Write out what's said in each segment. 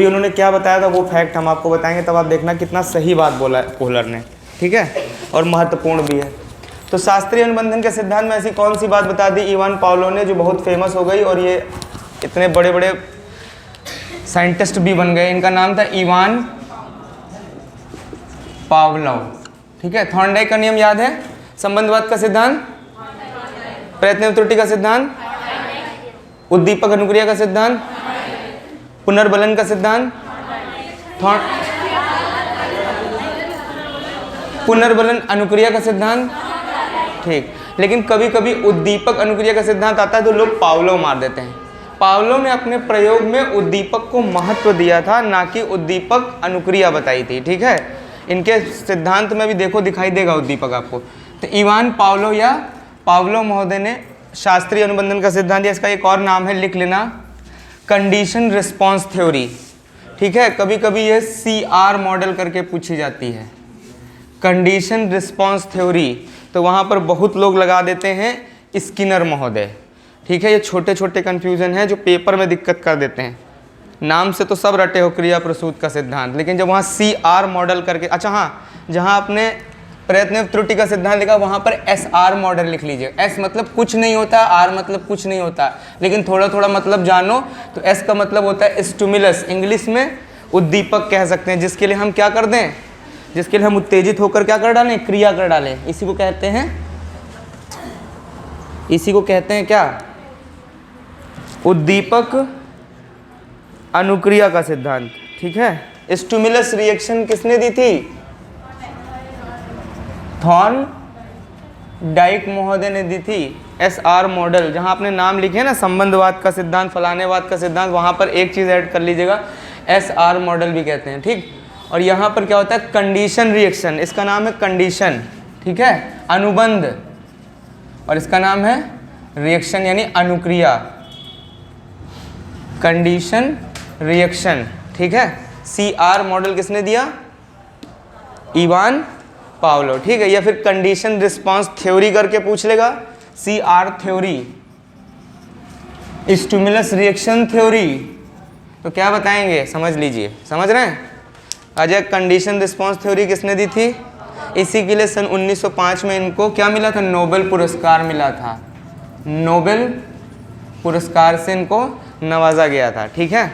उन्होंने क्या बताया था वो फैक्ट हम आपको बताएंगे, तब आप देखना कितना सही बात बोला है कोहलर ने, ठीक है, और महत्वपूर्ण भी है। तो शास्त्रीय अनुबंधन के सिद्धांत में ऐसी कौन सी बात बता दी इवान पावलो ने जो बहुत फेमस हो गई और ये इतने बड़े बड़े साइंटिस्ट भी बन गए। इनका नाम था इवान पावलोव, ठीक है। थॉर्नडाइक का नियम याद है? संबंधवाद का सिद्धांत, प्रयत्न त्रुटि का सिद्धांत, उद्दीपक अनुक्रिया का सिद्धांत, पुनर्बलन का सिद्धांत, पुनर्बलन अनुक्रिया का सिद्धांत, ठीक। लेकिन कभी कभी उद्दीपक अनुक्रिया का सिद्धांत आता है तो लोग पावलोव मार देते हैं। पावलोव ने अपने प्रयोग में उद्दीपक को महत्व दिया था, ना कि उद्दीपक अनुक्रिया बताई थी, ठीक है। इनके सिद्धांत में भी देखो दिखाई देगा उद्दीपक आपको। तो इवान पावलोव या पावलोव महोदय ने शास्त्रीय अनुबंधन का सिद्धांत दिया। इसका एक और नाम है, लिख लेना, कंडीशन रिस्पॉन्स थ्योरी, ठीक है। कभी कभी ये CR मॉडल करके पूछी जाती है, कंडीशन रिस्पॉन्स थ्योरी। तो वहाँ पर बहुत लोग लगा देते हैं स्किनर महोदय, ठीक है। ये छोटे छोटे कन्फ्यूजन है जो पेपर में दिक्कत कर देते हैं। नाम से तो सब रटे हो क्रिया प्रसूत का सिद्धांत, लेकिन जब वहाँ CR मॉडल करके, अच्छा हाँ, जहाँ आपने प्रयत्न त्रुटि का सिद्धांत लिखा वहाँ पर SR मॉडल लिख लीजिए। S मतलब कुछ नहीं होता, R मतलब कुछ नहीं होता, लेकिन थोड़ा थोड़ा मतलब जानो तो S का मतलब होता है स्टिमुलस, इंग्लिश में उद्दीपक कह सकते हैं, जिसके लिए हम क्या कर दें, जिसके लिए हम उत्तेजित होकर क्या कर डालें, क्रिया कर डालें। इसी को कहते हैं, इसी को कहते हैं क्या, उद्दीपक अनुक्रिया का सिद्धांत, ठीक है। स्टिमुलस रिएक्शन किसने दी थी? थॉर्नडाइक महोदय ने दी थी। SR मॉडल, जहां आपने नाम लिखे ना, संबंधवाद का सिद्धांत, फलानेवाद का सिद्धांत, वहां पर एक चीज ऐड कर लीजिएगा, SR मॉडल भी कहते हैं, ठीक। और यहाँ पर क्या होता है, कंडीशन रिएक्शन, इसका नाम है कंडीशन, ठीक है, अनुबंध, और इसका नाम है रिएक्शन यानी अनुक्रिया, कंडीशन रिएक्शन, ठीक है। CR मॉडल किसने दिया? इवान पावलोव, ठीक है। या फिर कंडीशन रिस्पांस थ्योरी करके पूछ लेगा, CR theory, stimulus reaction theory, तो क्या बताएंगे, समझ लीजिए, समझ रहे हैं। अजय, कंडीशन रिस्पांस थ्योरी किसने दी थी? इसी के लिए सन 1905 में इनको क्या मिला था, नोबेल पुरस्कार मिला था, नोबेल पुरस्कार से इनको नवाजा गया था, ठीक है।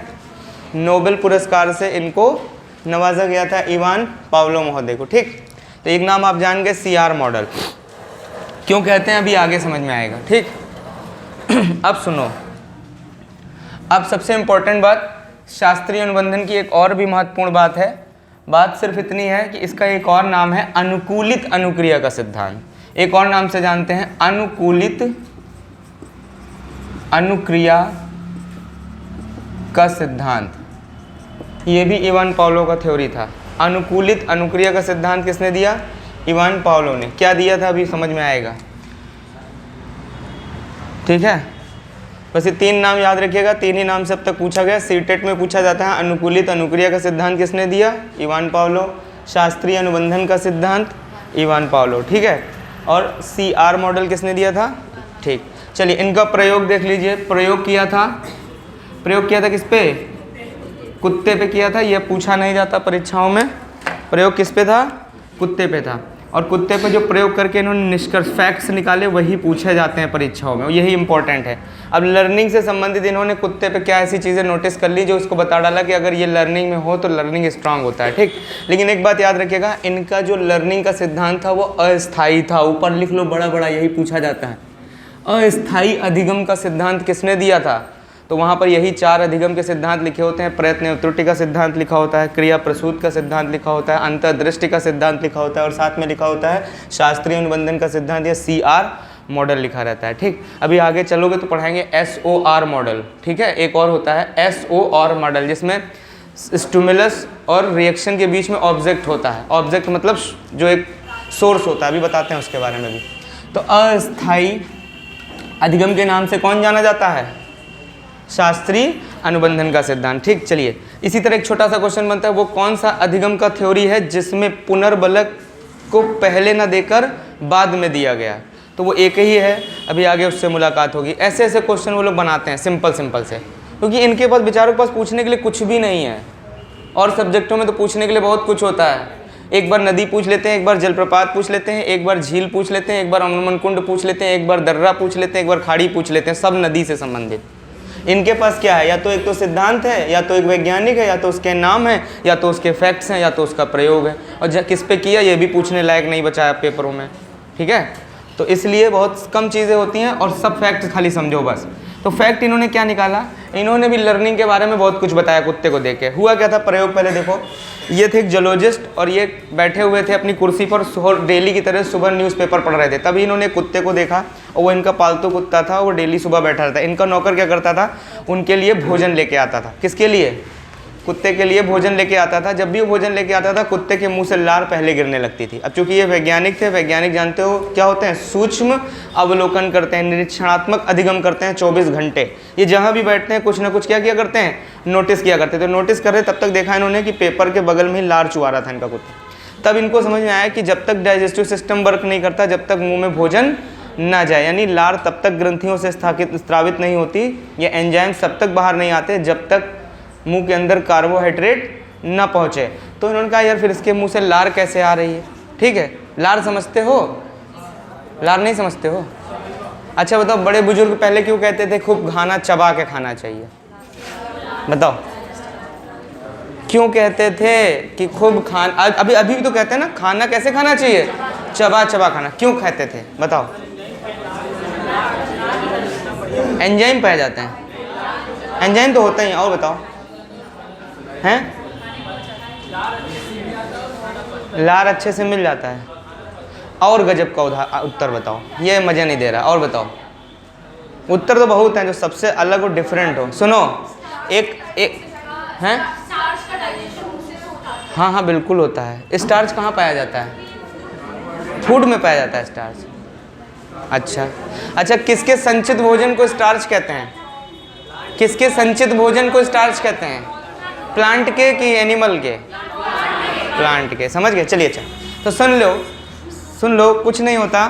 नोबेल पुरस्कार से इनको नवाजा गया था इवान पावलोव महोदय को, ठीक। तो एक नाम आप जान गए, CR मॉडल क्यों कहते हैं अभी आगे समझ में आएगा, ठीक। अब सुनो, अब सबसे इंपॉर्टेंट बात, शास्त्रीय अनुबंधन की एक और भी महत्वपूर्ण बात है। बात सिर्फ इतनी है कि इसका एक और नाम है अनुकूलित अनुक्रिया का सिद्धांत। एक और नाम से जानते हैं, अनुकूलित अनुक्रिया का सिद्धांत। ये भी इवान पावलोव का थ्योरी था। अनुकूलित अनुक्रिया का सिद्धांत किसने दिया? इवान पावलोव ने। क्या दिया था अभी समझ में आएगा, ठीक है। बस ये 3 नाम याद रखिएगा, 3 ही नाम से अब तक पूछा गया, सीटेट में पूछा जाता है। अनुकूलित अनुक्रिया का सिद्धांत किसने दिया? Ivan Pavlov. शास्त्रीय अनुबंधन का सिद्धांत इवान पावलोव, ठीक है। और CR मॉडल किसने दिया था, ठीक। चलिए इनका प्रयोग देख लीजिए। प्रयोग किया था किस पे? कुत्ते पे किया था। यह पूछा नहीं जाता परीक्षाओं में। प्रयोग किस पे था? कुत्ते पे था। और कुत्ते पे जो प्रयोग करके इन्होंने निष्कर्ष फैक्ट्स निकाले वही पूछे जाते हैं परीक्षाओं में, यही इंपॉर्टेंट है। अब लर्निंग से संबंधित इन्होंने कुत्ते पे क्या ऐसी चीज़ें नोटिस कर ली जो इसको बता डाला कि अगर ये लर्निंग में हो तो लर्निंग स्ट्रांग होता है, ठीक। लेकिन एक बात याद रखिएगा, इनका जो लर्निंग का सिद्धांत था वो अस्थायी था। ऊपर लिख लो बड़ा बड़ा, यही पूछा जाता है। अस्थायी अधिगम का सिद्धांत किसने दिया था? तो वहाँ पर यही 4 अधिगम के सिद्धांत लिखे होते हैं। प्रयत्न त्रुटि का सिद्धांत लिखा होता है, क्रिया प्रसूत का सिद्धांत लिखा होता है, अंतर्दृष्टि का सिद्धांत लिखा होता है, और साथ में लिखा होता है शास्त्रीय अनुबंधन का सिद्धांत या CR मॉडल लिखा रहता है, ठीक। अभी आगे चलोगे तो पढ़ाएंगे SOR मॉडल, ठीक है। एक और होता है SOR मॉडल, जिसमें स्टिमुलस और रिएक्शन के बीच में ऑब्जेक्ट होता है। ऑब्जेक्ट मतलब जो एक सोर्स होता है, अभी बताते हैं उसके बारे में भी। तो अस्थायी अधिगम के नाम से कौन जाना जाता है? शास्त्रीय अनुबंधन का सिद्धांत, ठीक। चलिए इसी तरह एक छोटा सा क्वेश्चन बनता है, वो कौन सा अधिगम का थ्योरी है जिसमें पुनर्बलक को पहले न देकर बाद में दिया गया? तो वो एक ही है, अभी आगे उससे मुलाकात होगी। ऐसे ऐसे क्वेश्चन वो लोग बनाते हैं सिंपल से। क्योंकि इनके पास बेचारों के पास पूछने के लिए कुछ भी नहीं है। और सब्जेक्टों में तो पूछने के लिए बहुत कुछ होता है। एक बार नदी पूछ लेते हैं, एक बार जलप्रपात पूछ लेते हैं, एक बार झील पूछ लेते हैं, एक बार अमरमन कुंड पूछ लेते हैं, एक बार दर्रा पूछ लेते हैं, एक बार खाड़ी पूछ लेते हैं, सब नदी से संबंधित। इनके पास क्या है, या तो एक तो सिद्धांत है, या तो एक वैज्ञानिक है, या तो उसके नाम है, या तो उसके फैक्ट्स हैं, या तो उसका प्रयोग है। और किस पे किया ये भी पूछने लायक नहीं बचा है पेपरों में, ठीक है। तो इसलिए बहुत कम चीज़ें होती हैं और सब फैक्ट खाली समझो बस। तो फैक्ट इन्होंने क्या निकाला, इन्होंने भी लर्निंग के बारे में बहुत कुछ बताया कुत्ते को देख के। हुआ क्या था प्रयोग, पहले देखो, ये थे एक जूलॉजिस्ट और ये बैठे हुए थे अपनी कुर्सी पर, डेली की तरह सुबह न्यूज़पेपर पढ़ रहे थे। तभी इन्होंने कुत्ते को देखा और वो इनका पालतू कुत्ता था, वो डेली सुबह बैठा रहता। इनका नौकर क्या करता था, उनके लिए भोजन लेके आता था। किसके लिए, कुत्ते के लिए भोजन लेके आता था। जब भी वो भोजन लेके आता था कुत्ते के मुंह से लार पहले गिरने लगती थी। अब चूंकि ये वैज्ञानिक थे, वैज्ञानिक जानते हो क्या होते हैं, सूक्ष्म अवलोकन करते हैं, निरीक्षणात्मक अधिगम करते हैं 24 घंटे। ये जहाँ भी बैठते हैं कुछ ना कुछ क्या किया करते हैं, नोटिस किया करते थे। तो नोटिस कर रहे तब तक देखा इन्होंने कि पेपर के बगल में ही लार चुआ रहा था इनका कुत्ता। तब इनको समझ में आया कि जब तक डाइजेस्टिव सिस्टम वर्क नहीं करता, जब तक मुँह में भोजन ना जाए, यानी लार तब तक ग्रंथियों से स्रावित नहीं होती, ये एंजाइम्स तब तक बाहर नहीं आते जब तक मुंह के अंदर कार्बोहाइड्रेट न पहुँचे। तो इन्होंने कहा यार फिर इसके मुंह से लार कैसे आ रही है, ठीक है। लार समझते हो, लार नहीं समझते हो, अच्छा बताओ बड़े बुजुर्ग पहले क्यों कहते थे खूब खाना चबा के खाना चाहिए, बताओ क्यों कहते थे कि खूब खाना, अभी अभी भी तो कहते हैं ना खाना कैसे खाना चाहिए, चबा चबा खाना, क्यों कहते थे बताओ, एंजाइम पाए जाते हैं, एंजाइम तो होता ही, और बताओ हैं, लार अच्छे से मिल जाता है। और गजब का उत्तर बताओ, ये मज़ा नहीं दे रहा, और बताओ, उत्तर तो बहुत हैं जो सबसे अलग और डिफरेंट हो। सुनो एक हैं, हाँ हाँ बिल्कुल होता है। स्टार्च कहाँ पाया जाता है, फूड में पाया जाता है स्टार्च। अच्छा, किसके संचित भोजन को स्टार्च कहते हैं, किसके संचित भोजन को स्टार्च कहते हैं, प्लांट के कि एनिमल के, प्लांट के, समझ गए। चलिए अच्छा, तो सुन लो कुछ नहीं होता।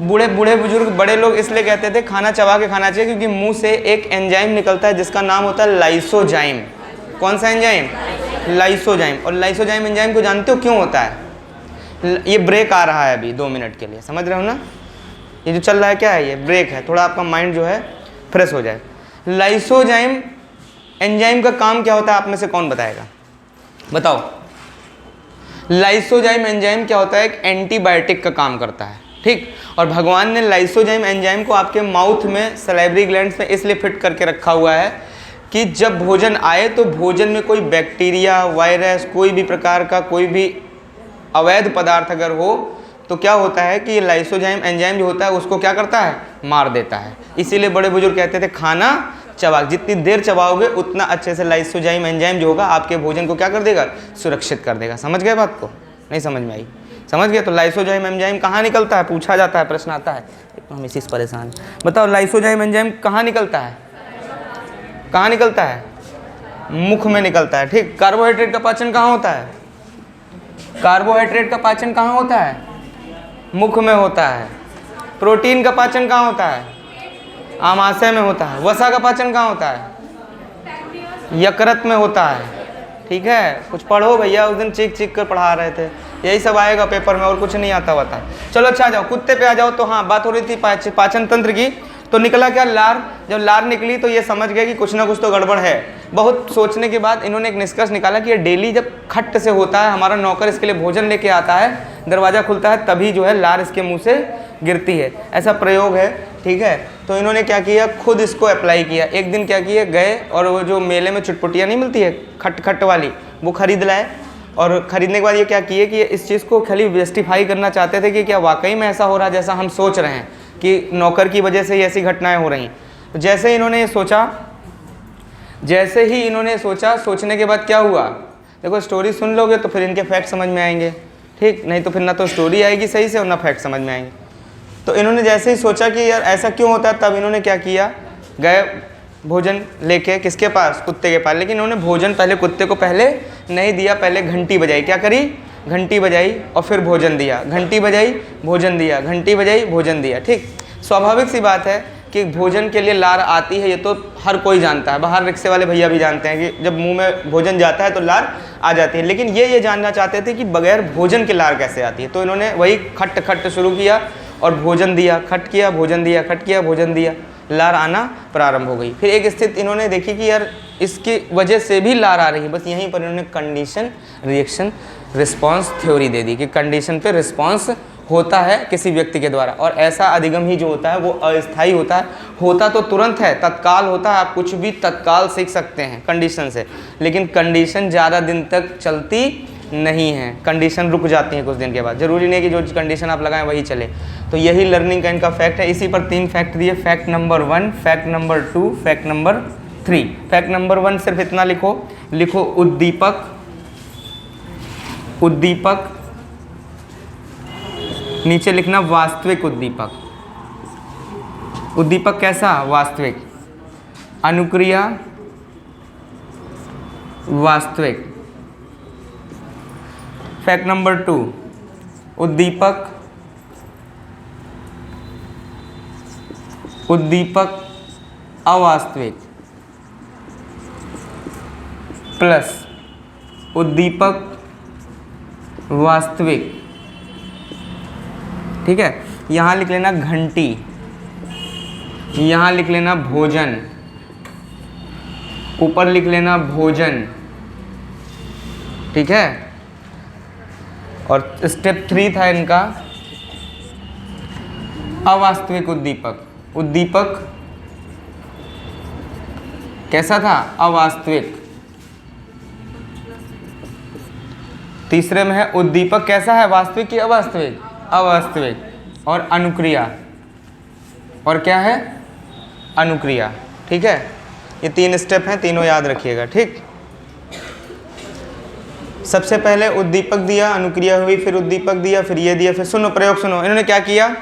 बूढ़े बुजुर्ग बड़े लोग इसलिए कहते थे खाना चबा के खाना चाहिए क्योंकि मुंह से एक एंजाइम निकलता है जिसका नाम होता है लाइसोजाइम। कौन सा एंजाइम, लाइसोजाइम। और लाइसोजाइम एंजाइम को जानते हो क्यों होता है, ये ब्रेक आ रहा है अभी 2 मिनट के लिए, समझ रहे हो ना, ये जो चल रहा है क्या है, ये ब्रेक है, थोड़ा आपका माइंड जो है फ्रेश हो जाए। लाइसोजाइम एंजाइम का काम क्या होता है, आप में से कौन बताएगा, बताओ। लाइसोजाइम एंजाइम क्या होता है, एक एंटीबायोटिक का काम करता है, ठीक। और भगवान ने लाइसोजाइम एंजाइम को आपके माउथ में सलाइवरी ग्लैंड्स में इसलिए फिट करके रखा हुआ है कि जब भोजन आए तो भोजन में कोई बैक्टीरिया, वायरस, कोई भी प्रकार का कोई भी अवैध पदार्थ अगर हो तो क्या होता है कि लाइसोजाइम एंजाइम जो होता है उसको क्या करता है, मार देता है। इसीलिए बड़े बुजुर्ग कहते थे खाना चबा, जितनी देर चबाओगे उतना अच्छे से लाइसोजाइम एंजाइम जो होगा आपके भोजन को क्या कर देगा, सुरक्षित कर देगा। समझ गए बात को, नहीं समझ में आई, समझ गए। तो लाइसोजाइम एंजाइम कहाँ निकलता है, पूछा जाता है, प्रश्न आता है, हम इसी से परेशान। बताओ लाइसोजाइम एंजाइम कहाँ निकलता है, कहाँ निकलता है, मुख में निकलता है, ठीक। कार्बोहाइड्रेट का पाचन कहाँ होता है, कार्बोहाइड्रेट का पाचन कहाँ होता है, मुख में होता है। प्रोटीन का पाचन कहाँ होता है, आमाशय में होता है। वसा का पाचन कहाँ होता है, यकृत में होता है, ठीक है। कुछ पढ़ो भैया, उस दिन चीख कर पढ़ा रहे थे, यही सब आएगा पेपर में और कुछ नहीं आता हुआ था। चलो अच्छा आ जाओ, कुत्ते पे आ जाओ। तो हाँ, बात हो रही थी पाचन तंत्र की, तो निकला क्या, लार। जब लार निकली तो ये समझ गए कि कुछ ना कुछ तो गड़बड़ है। बहुत सोचने के बाद इन्होंने एक निष्कर्ष निकाला कि ये डेली जब खट्ट से होता है, हमारा नौकर इसके लिए भोजन लेके आता है, दरवाज़ा खुलता है, तभी जो है लार इसके मुंह से गिरती है। ऐसा प्रयोग है, ठीक है। तो इन्होंने क्या किया, खुद इसको अप्लाई किया। एक दिन क्या किए, गए और वो जो मेले में चुटपुटियाँ नहीं मिलती है खट वाली, वो खरीद लाए। और ख़रीदने के बाद ये क्या किए कि इस चीज़ को खाली जस्टिफाई करना चाहते थे कि क्या वाकई में ऐसा हो रहा है जैसा हम सोच रहे हैं कि नौकर की वजह से ही ऐसी घटनाएं हो रही। तो जैसे ही इन्होंने सोचा, सोचने के बाद क्या हुआ, देखो स्टोरी सुन लोगे तो फिर इनके फैक्ट समझ में आएंगे, ठीक। नहीं तो फिर ना तो स्टोरी आएगी सही से और ना फैक्ट समझ में आएंगे। तो इन्होंने जैसे ही सोचा कि यार ऐसा क्यों होता है, तब इन्होंने क्या किया, गए भोजन लेके किसके पास, कुत्ते के पास। लेकिन इन्होंने भोजन पहले कुत्ते को पहले नहीं दिया, पहले घंटी बजाई। क्या करी, घंटी बजाई और फिर भोजन दिया, घंटी बजाई भोजन दिया, घंटी बजाई भोजन दिया, ठीक। स्वाभाविक सी बात है कि भोजन के लिए लार आती है, ये तो हर कोई जानता है, बाहर रिक्शे वाले भैया भी जानते हैं कि जब मुंह में भोजन जाता है तो लार आ जाती है। लेकिन ये जानना चाहते थे कि बगैर भोजन के लार कैसे आती है, तो इन्होंने वही खट खट शुरू किया और भोजन दिया, खट किया, भोजन दिया, खट किया, भोजन दिया, लार आना प्रारंभ हो गई। फिर एक स्थिति इन्होंने देखी कि यार इसकी वजह से भी लार आ रही है, बस यहीं पर इन्होंने कंडीशन रिएक्शन रिस्पॉन्स थ्योरी दे दी कि कंडीशन पे रिस्पॉन्स होता है किसी व्यक्ति के द्वारा, और ऐसा अधिगम ही जो होता है वो अस्थायी होता है, होता तो तुरंत है, तत्काल होता है, आप कुछ भी तत्काल सीख सकते हैं कंडीशन से, लेकिन कंडीशन ज़्यादा दिन तक चलती नहीं है, कंडीशन रुक जाती है कुछ दिन के बाद, जरूरी नहीं है कि जो कंडीशन आप लगाएं वही चले। तो यही लर्निंग का इनका फैक्ट है। इसी पर 3 फैक्ट दिए, fact number 1, fact number 2, fact number 3। Fact number 1 सिर्फ इतना लिखो, लिखो उद्दीपक, उद्दीपक, नीचे लिखना वास्तविक उद्दीपक। उद्दीपक कैसा? वास्तविक। अनुक्रिया वास्तविक। फैक्ट नंबर 2, उद्दीपक, उद्दीपक अवास्तविक प्लस उद्दीपक वास्तविक। ठीक है, यहाँ लिख लेना घंटी, यहाँ लिख लेना भोजन, ऊपर लिख लेना भोजन। ठीक है, और स्टेप 3 था इनका अवास्तविक उद्दीपक। उद्दीपक कैसा था? अवास्तविक। तीसरे में है उद्दीपक कैसा है? वास्तविक कि अवास्तविक? अवास्तविक। और अनुक्रिया, और क्या है? अनुक्रिया। ठीक है, ये 3 स्टेप हैं, तीनों याद रखिएगा। ठीक, सबसे पहले उद्दीपक दिया, अनुक्रिया हुई, फिर उद्दीपक दिया, फिर ये दिया, फिर सुनो प्रयोग सुनो। इन्होंने क्या किया?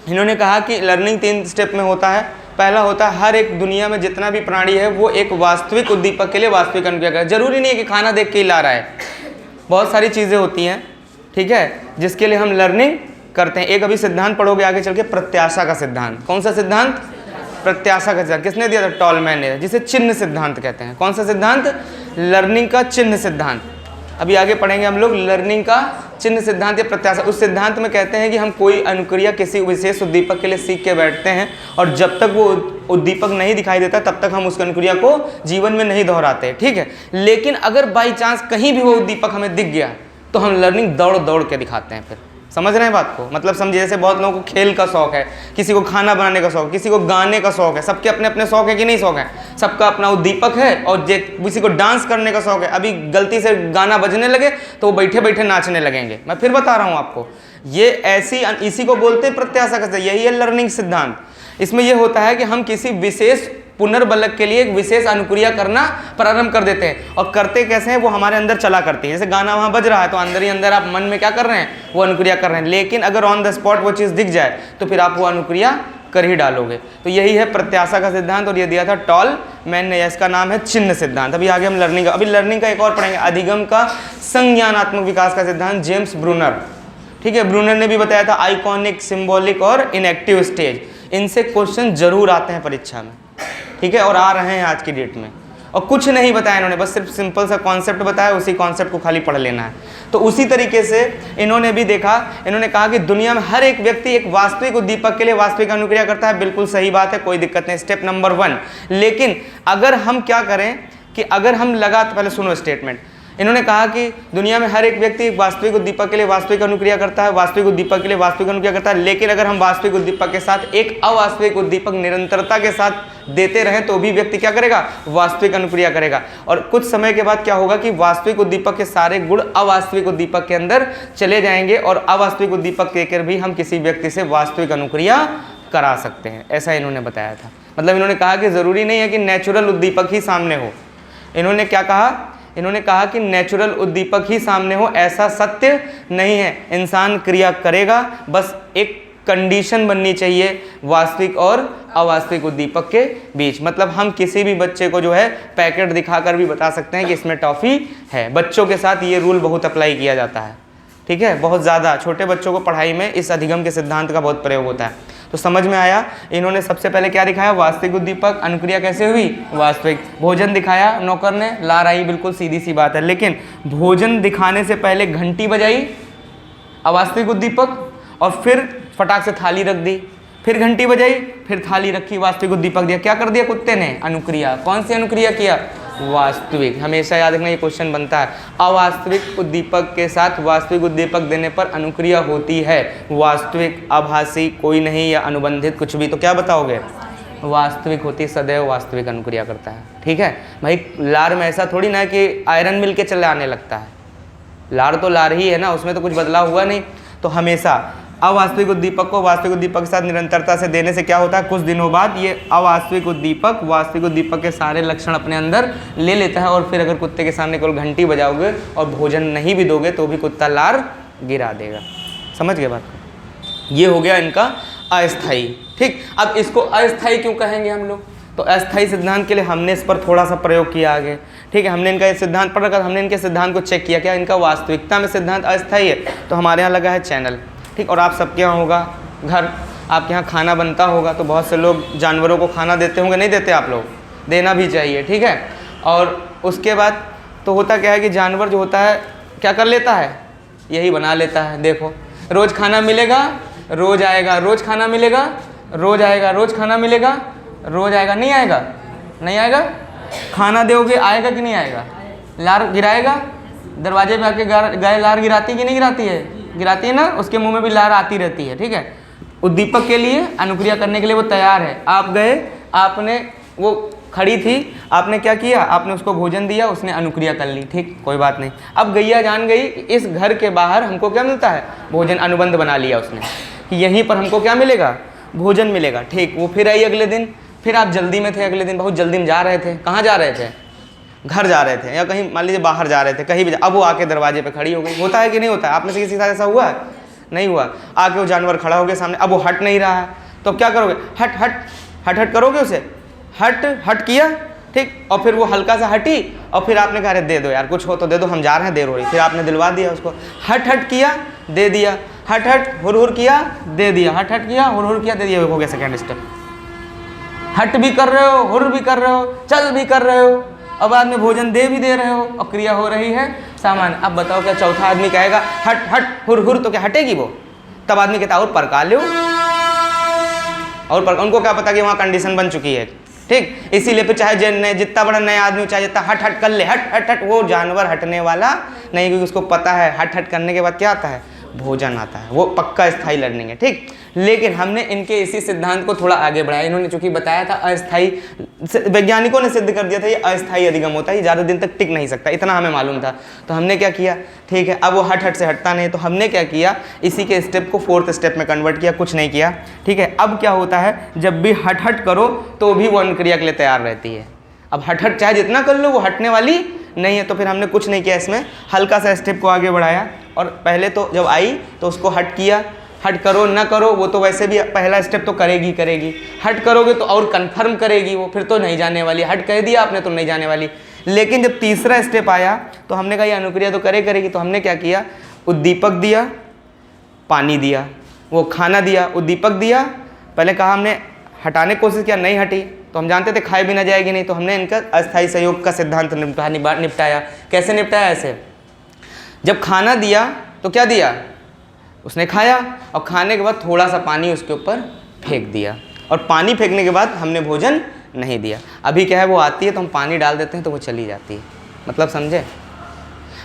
इन्होंने कहा कि लर्निंग 3 स्टेप में होता है। पहला होता है हर एक दुनिया में जितना भी प्राणी है वो एक वास्तविक उद्दीपक के लिए वास्तविक अनुक्रिया करे। जरूरी नहीं है कि खाना देख के ही ला रहा है, बहुत सारी चीज़ें होती हैं, ठीक है, जिसके लिए हम लर्निंग करते हैं। एक अभी सिद्धांत पढ़ोगे आगे चल के, प्रत्याशा का सिद्धांत। कौन सा सिद्धांत? प्रत्याशा का सिद्धांत। किसने दिया था? टॉलमैन ने, जिसे चिन्ह सिद्धांत कहते हैं। कौन सा सिद्धांत? लर्निंग का चिन्ह सिद्धांत। अभी आगे पढ़ेंगे हम लोग लर्निंग का चिन्ह सिद्धांत या प्रत्याशा। उस सिद्धांत में कहते हैं कि हम कोई अनुक्रिया किसी विशेष उद्दीपक के लिए सीख के बैठते हैं, और जब तक वो उद्दीपक नहीं दिखाई देता तब तक हम उस अनुक्रिया को जीवन में नहीं दोहराते। ठीक है, लेकिन अगर बाई चांस कहीं भी वो उद्दीपक हमें दिख गया तो हम लर्निंग दौड़ दौड़ के दिखाते हैं। फिर समझ रहे हैं बात को? मतलब समझिए, जैसे बहुत लोगों को खेल का शौक है, किसी को खाना बनाने का शौक, किसी को गाने का शौक है, सबके अपने अपने शौक है कि नहीं शौक है? सबका अपना उद्दीपक है। और किसी को डांस करने का शौक है, अभी गलती से गाना बजने लगे तो वो बैठे बैठे नाचने लगेंगे। मैं फिर बता रहा हूँ आपको, ये इसी को बोलते हैं प्रत्याशा का। यही है लर्निंग सिद्धांत। इसमें यह होता है कि हम किसी विशेष पुनर्बलक के लिए एक विशेष अनुक्रिया करना प्रारंभ कर देते हैं, और करते कैसे हैं वो हमारे अंदर चला करती है। जैसे गाना वहाँ बज रहा है तो अंदर ही अंदर आप मन में क्या कर रहे हैं? वो अनुक्रिया कर रहे हैं। लेकिन अगर ऑन द स्पॉट वो चीज़ दिख जाए तो फिर आप वो अनुक्रिया कर ही डालोगे। तो यही है प्रत्याशा का सिद्धांत, और ये दिया था टॉलमैन ने। इसका नाम है चिन्ह सिद्धांत। अभी आगे हम लर्निंग का एक और पढ़ेंगे, अधिगम का संज्ञानात्मक विकास का सिद्धांत, जेम्स ब्रूनर। ठीक है, ब्रूनर ने भी बताया था आइकॉनिक, सिंबॉलिक और इनएक्टिव स्टेज। इनसे क्वेश्चन जरूर आते हैं परीक्षा में, ठीक है, और आ रहे हैं आज की डेट में। और कुछ नहीं बताया इन्होंने, बस सिर्फ सिंपल सा कॉन्सेप्ट बताया, उसी कॉन्सेप्ट को खाली पढ़ लेना है। तो उसी तरीके से इन्होंने भी देखा, इन्होंने कहा कि दुनिया में हर एक व्यक्ति एक वास्तविक उद्दीपक के लिए वास्तविक अनुक्रिया करता है। बिल्कुल सही बात है, कोई दिक्कत नहीं, स्टेप नंबर 1। लेकिन अगर हम क्या करें कि अगर हम पहले सुनो स्टेटमेंट। इन्होंने कहा कि दुनिया में हर एक व्यक्ति एक वास्तविक उद्दीपक के लिए वास्तविक अनुक्रिया करता है, वास्तविक उद्दीपक के लिए वास्तविक अनुक्रिया करता है। लेकिन अगर हम वास्तविक उद्दीपक के साथ एक अवास्तविक उद्दीपक निरंतरता के साथ देते रहें तो भी व्यक्ति क्या करेगा? वास्तविक अनुक्रिया करेगा। और कुछ समय के बाद क्या होगा कि वास्तविक उद्दीपक के सारे गुण अवास्तविक उद्दीपक के अंदर चले जाएंगे, और अवास्तविक उद्दीपक देकर भी हम किसी व्यक्ति से वास्तविक अनुक्रिया करा सकते हैं। ऐसा इन्होंने बताया था। मतलब इन्होंने कहा कि जरूरी नहीं है कि नेचुरल उद्दीपक ही सामने हो। इन्होंने क्या कहा? इन्होंने कहा कि नेचुरल उद्दीपक ही सामने हो, ऐसा सत्य नहीं है। इंसान क्रिया करेगा, बस एक कंडीशन बननी चाहिए वास्तविक और अवास्तविक उद्दीपक के बीच। मतलब हम किसी भी बच्चे को जो है पैकेट दिखाकर भी बता सकते हैं कि इसमें टॉफ़ी है। बच्चों के साथ ये रूल बहुत अप्लाई किया जाता है, ठीक है, बहुत ज़्यादा। छोटे बच्चों को पढ़ाई में इस अधिगम के सिद्धांत का बहुत प्रयोग होता है। तो समझ में आया। इन्होंने सबसे पहले क्या दिखाया, वास्तविक उद्दीपक, अनुक्रिया कैसे हुई, वास्तविक। भोजन दिखाया नौकर ने, लार आई, बिल्कुल सीधी सी बात है। लेकिन भोजन दिखाने से पहले घंटी बजाई, अवास्तविक उद्दीपक, और फिर फटाक से थाली रख दी, फिर घंटी बजाई, फिर थाली रखी, वास्तविक उद्दीपक दिया। क्या कर दिया कुत्ते ने, अनुक्रिया। कौन सी अनुक्रिया किया, वास्तविक। हमेशा याद रखना, ये क्वेश्चन बनता है। अवास्तविक उद्दीपक के साथ वास्तविक उद्दीपक देने पर अनुक्रिया होती है वास्तविक, आभासी, कोई नहीं, या अनुबंधित कुछ भी, तो क्या बताओगे, वास्तविक होती, सदैव वास्तविक अनुक्रिया करता है। ठीक है भाई, लार में ऐसा थोड़ी ना कि आयरन मिल के चले आने लगता है, लार तो लार ही है ना, उसमें तो कुछ बदलाव हुआ नहीं। तो हमेशा अवास्तविक उद्दीपक को वास्तविक उद्दीपक के साथ निरंतरता से देने से क्या होता है, कुछ दिनों बाद ये अवास्तविक उद्दीपक वास्तविक उद्दीपक के सारे लक्षण अपने अंदर ले लेता है। और फिर अगर कुत्ते के सामने केवल घंटी बजाओगे और भोजन नहीं भी दोगे तो भी कुत्ता लार गिरा देगा। समझ गए बात को, ये हो गया इनका अस्थायी। ठीक, अब इसको अस्थायी क्यों कहेंगे हम लोग, तो अस्थायी सिद्धांत के लिए हमने इस पर थोड़ा सा प्रयोग किया आगे। ठीक है, हमने इनका ये सिद्धांत पढ़ रखा, हमने इनके सिद्धांत को चेक किया, क्या इनका वास्तविकता में सिद्धांत अस्थायी है। तो हमारे यहाँ लगा है चैनल। ठीक, और आप सबके यहाँ होगा घर, आपके यहाँ खाना बनता होगा, तो बहुत से लोग जानवरों को खाना देते होंगे, नहीं देते आप लोग, देना भी चाहिए। ठीक है, और उसके बाद तो होता क्या है कि जानवर जो होता है क्या कर लेता है, यही बना लेता है। देखो, रोज़ खाना मिलेगा, रोज़ आएगा, रोज़ खाना मिलेगा, रोज़ आएगा, रोज़ खाना मिलेगा, रोज़ आएगा, नहीं आएगा, नहीं आएगा, खाना दोगे आएगा कि नहीं आएगा, लार गिराएगा। दरवाजे पे आके गाय लार गिराती कि नहीं गिराती है, गिराती है ना, उसके मुंह में भी लार आती रहती है। ठीक है, उद्दीपक के लिए, अनुक्रिया करने के लिए वो तैयार है। आप गए, आपने, वो खड़ी थी, आपने क्या किया, आपने उसको भोजन दिया, उसने अनुक्रिया कर ली। ठीक, कोई बात नहीं। अब गैया जान गई इस घर के बाहर हमको क्या मिलता है, भोजन, अनुबंध बना लिया उसने कि यहीं पर हमको क्या मिलेगा, भोजन मिलेगा। ठीक, वो फिर आई अगले दिन, फिर आप जल्दी में थे, अगले दिन बहुत जल्दी में जा रहे थे, कहाँ जा रहे थे, घर जा रहे थे, या कहीं मान लीजिए बाहर जा रहे थे, कहीं भी अब वो आके दरवाजे पे खड़ी हो गई। होता है कि नहीं होता है, आप में से किसी के साथ ऐसा हुआ है, नहीं हुआ। आके वो जानवर खड़ा हो गया सामने, अब वो हट नहीं रहा है, तो अब क्या करोगे, हट हट हट हट करोगे उसे, हट हट किया। ठीक, और फिर वो हल्का सा हटी, और फिर आपने कहा अरे दे दो यार, कुछ हो तो दे दो, हम जा रहे हैं, देर हो रही। फिर आपने दिलवा दिया उसको, हट हट किया, दे दिया, हट हट हुर हुर किया, दे दिया, हट हट किया, हुर हुर किया, दे दिया, हो गया सेकेंड स्टेप। हट भी कर रहे हो, हुर भी कर रहे हो, चल भी कर रहे हो, अब बाद में भोजन दे भी दे रहे हो, और क्रिया हो रही है सामान्य। अब बताओ क्या चौथा आदमी कहेगा हट हट हुर हुर, तो क्या हटेगी वो, तब आदमी कहता और परका लो, और उनको क्या पता कि वहाँ कंडीशन बन चुकी है। ठीक, इसीलिए फिर चाहे जितना बड़ा नया आदमी चाहे जितना हट हट कर ले, हट हट हट, वो जानवर हटने वाला नहीं, क्योंकि उसको पता है हट हट करने के बाद क्या आता है, भोजन आता है, वो पक्का स्थायी लर्निंग है। ठीक, लेकिन हमने इनके इसी सिद्धांत को थोड़ा आगे बढ़ाया। इन्होंने चूंकि बताया था अस्थाई, वैज्ञानिकों ने सिद्ध कर दिया था ये अस्थाई अधिगम होता है, ये ज़्यादा दिन तक टिक नहीं सकता, इतना हमें मालूम था। तो हमने क्या किया, ठीक है, अब वो हट हट से हटता नहीं, तो हमने क्या किया, इसी के स्टेप को फोर्थ स्टेप में कन्वर्ट किया, कुछ नहीं किया। ठीक है, अब क्या होता है, जब भी हट हट करो तो भी वो अनुक्रिया के लिए तैयार रहती है। अब हट हट चाहे जितना कर लो वो हटने वाली नहीं है, तो फिर हमने कुछ नहीं किया, इसमें हल्का सा स्टेप को आगे बढ़ाया। और पहले तो जब आई तो उसको हट किया, हट करो ना करो, वो तो वैसे भी पहला स्टेप तो करेगी करेगी, हट करोगे तो और कंफर्म करेगी वो, फिर तो नहीं जाने वाली, हट कह दिया आपने तो नहीं जाने वाली। लेकिन जब तीसरा स्टेप आया तो हमने कहा ये अनुक्रिया तो करेगी, तो हमने क्या किया, उद्दीपक दिया, पानी दिया, वो खाना दिया, उद्दीपक दिया, पहले कहा हमने हटाने की कोशिश किया, नहीं हटी, तो हम जानते थे खाए भी ना जाएगी नहीं, तो हमने इनका अस्थायी सहयोग का सिद्धांत निपटाया। कैसे निपटाया, ऐसे जब खाना दिया तो क्या दिया, उसने खाया, और खाने के बाद थोड़ा सा पानी उसके ऊपर फेंक दिया, और पानी फेंकने के बाद हमने भोजन नहीं दिया। अभी क्या है, वो आती है तो हम पानी डाल देते हैं तो वो चली जाती है, मतलब समझे,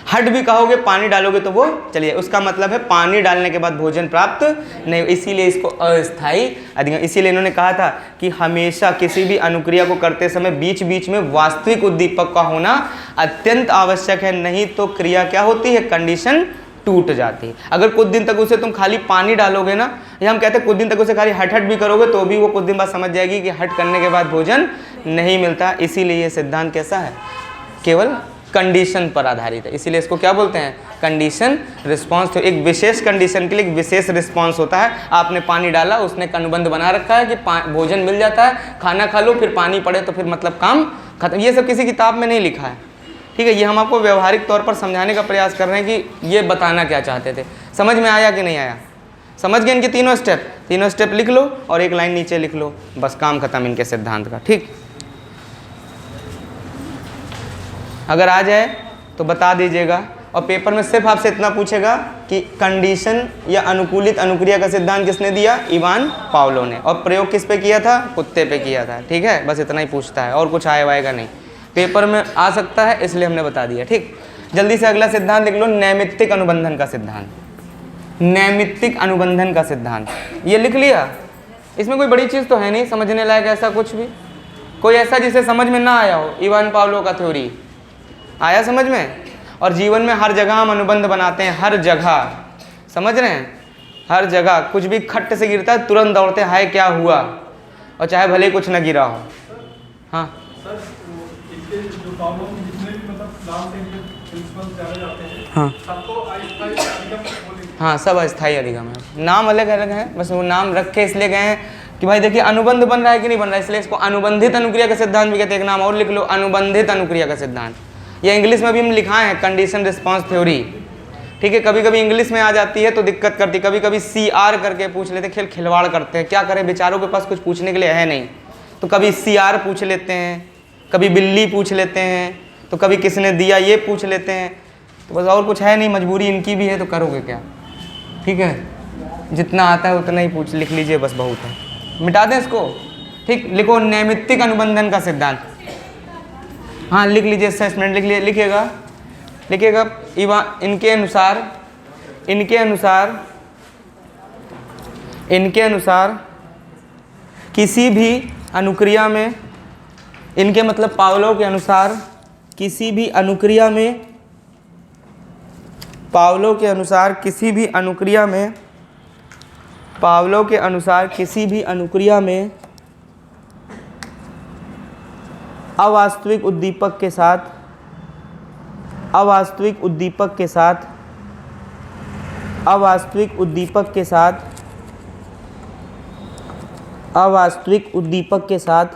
हट भी कहोगे पानी डालोगे तो वो चलिए, उसका मतलब है पानी डालने के बाद भोजन प्राप्त नहीं, इसीलिए इसको अस्थायी अधिगम। इसीलिए इन्होंने कहा था कि हमेशा किसी भी अनुक्रिया को करते समय बीच बीच में वास्तविक उद्दीपक का होना अत्यंत आवश्यक है, नहीं तो क्रिया क्या होती है, कंडीशन टूट जाती है। अगर कुछ दिन तक उसे तुम खाली पानी डालोगे ना, या हम कहते हैं कुछ दिन तक उसे खाली हट हट भी करोगे तो भी वो कुछ दिन बाद समझ जाएगी कि हट करने के बाद भोजन नहीं मिलता। इसीलिए ये सिद्धांत कैसा है, केवल कंडीशन पर आधारित है, इसीलिए इसको क्या बोलते हैं, कंडीशन रिस्पॉन्स। तो एक विशेष कंडीशन के लिए एक विशेष रिस्पॉन्स होता है। आपने पानी डाला, उसने अनुबंध बना रखा है कि भोजन मिल जाता है, खाना खा लो, फिर पानी पड़े तो फिर मतलब काम खत्म। ये सब किसी किताब में नहीं लिखा है, ठीक है, ये हम आपको व्यवहारिक तौर पर समझाने का प्रयास कर रहे हैं कि ये बताना क्या चाहते थे। समझ में आया कि नहीं आया, समझ गए इनके तीनों स्टेप लिख लो और एक लाइन नीचे लिख लो, बस काम खत्म इनके सिद्धांत का। ठीक, अगर आ जाए तो बता दीजिएगा। और पेपर में सिर्फ आपसे इतना पूछेगा कि कंडीशन या अनुकूलित अनुक्रिया का सिद्धांत किसने दिया? इवान पावलो ने। और प्रयोग किस पे किया था? कुत्ते पे किया था। ठीक है, बस इतना ही पूछता है और कुछ आएगा नहीं, पेपर में आ सकता है इसलिए हमने बता दिया। ठीक, जल्दी से अगला सिद्धांत लिख लो, नैमित्तिक अनुबंधन का सिद्धांत। नैमित्तिक अनुबंधन का सिद्धांत ये लिख लिया। इसमें कोई बड़ी चीज़ तो है नहीं, समझने लायक ऐसा कुछ भी, कोई ऐसा जिसे समझ में ना आया हो। इवान पावलो का थ्योरी आया समझ में? और जीवन में हर जगह हम अनुबंध बनाते हैं, हर जगह, समझ रहे हैं? हर जगह कुछ भी खट्ट से गिरता है तुरंत दौड़ते हैं, हाय क्या हुआ, और चाहे भले ही कुछ ना गिरा हो। हाँ सर, इसके जो पावलो के जितने भी मतलब नाम से इनके प्रिंसिपल जाने जाते हैं, हाँ सबको अस्थायी अधिगम बोलेंगे। हाँ, सब अस्थायी अधिगम है, नाम अलग अलग है, बस वो नाम रख के इसलिए गए हैं कि भाई देखिए अनुबंध बन रहा है कि नहीं बन रहा है, इसलिए इसको अनुबंधित अनुक्रिया का सिद्धांत भी कहते हैं। एक नाम और लिख लो, अनुबंधित अनुक्रिया का सिद्धांत। या इंग्लिश में भी हम लिखाए हैं कंडीशन रिस्पांस थ्योरी। ठीक है, कभी कभी इंग्लिश में आ जाती है तो दिक्कत करती, कभी कभी CR करके पूछ लेते, खिलवाड़ करते हैं, क्या करें बेचारों के पास कुछ पूछने के लिए है नहीं, तो कभी CR पूछ लेते हैं, कभी बिल्ली पूछ लेते हैं, तो कभी किसने दिया ये पूछ लेते हैं, तो बस और कुछ है नहीं, मजबूरी इनकी भी है, तो करोगे क्या। ठीक है, जितना आता है उतना ही पूछ लिख लीजिए, बस बहुत है, मिटा दें इसको। ठीक, लिखो नैमित्तिक अनुबंधन का सिद्धांत। हाँ लिख लीजिए, असेसमेंट लिखिएगा इनके अनुसार किसी भी अनुक्रिया में, इनके मतलब पावलो के अनुसार किसी भी अनुक्रिया में, पावलो के अनुसार किसी भी अनुक्रिया में, पावलो के अनुसार किसी भी अनुक्रिया में अवास्तविक उद्दीपक के साथ, अवास्तविक उद्दीपक के साथ, अवास्तविक उद्दीपक के साथ, अवास्तविक उद्दीपक के साथ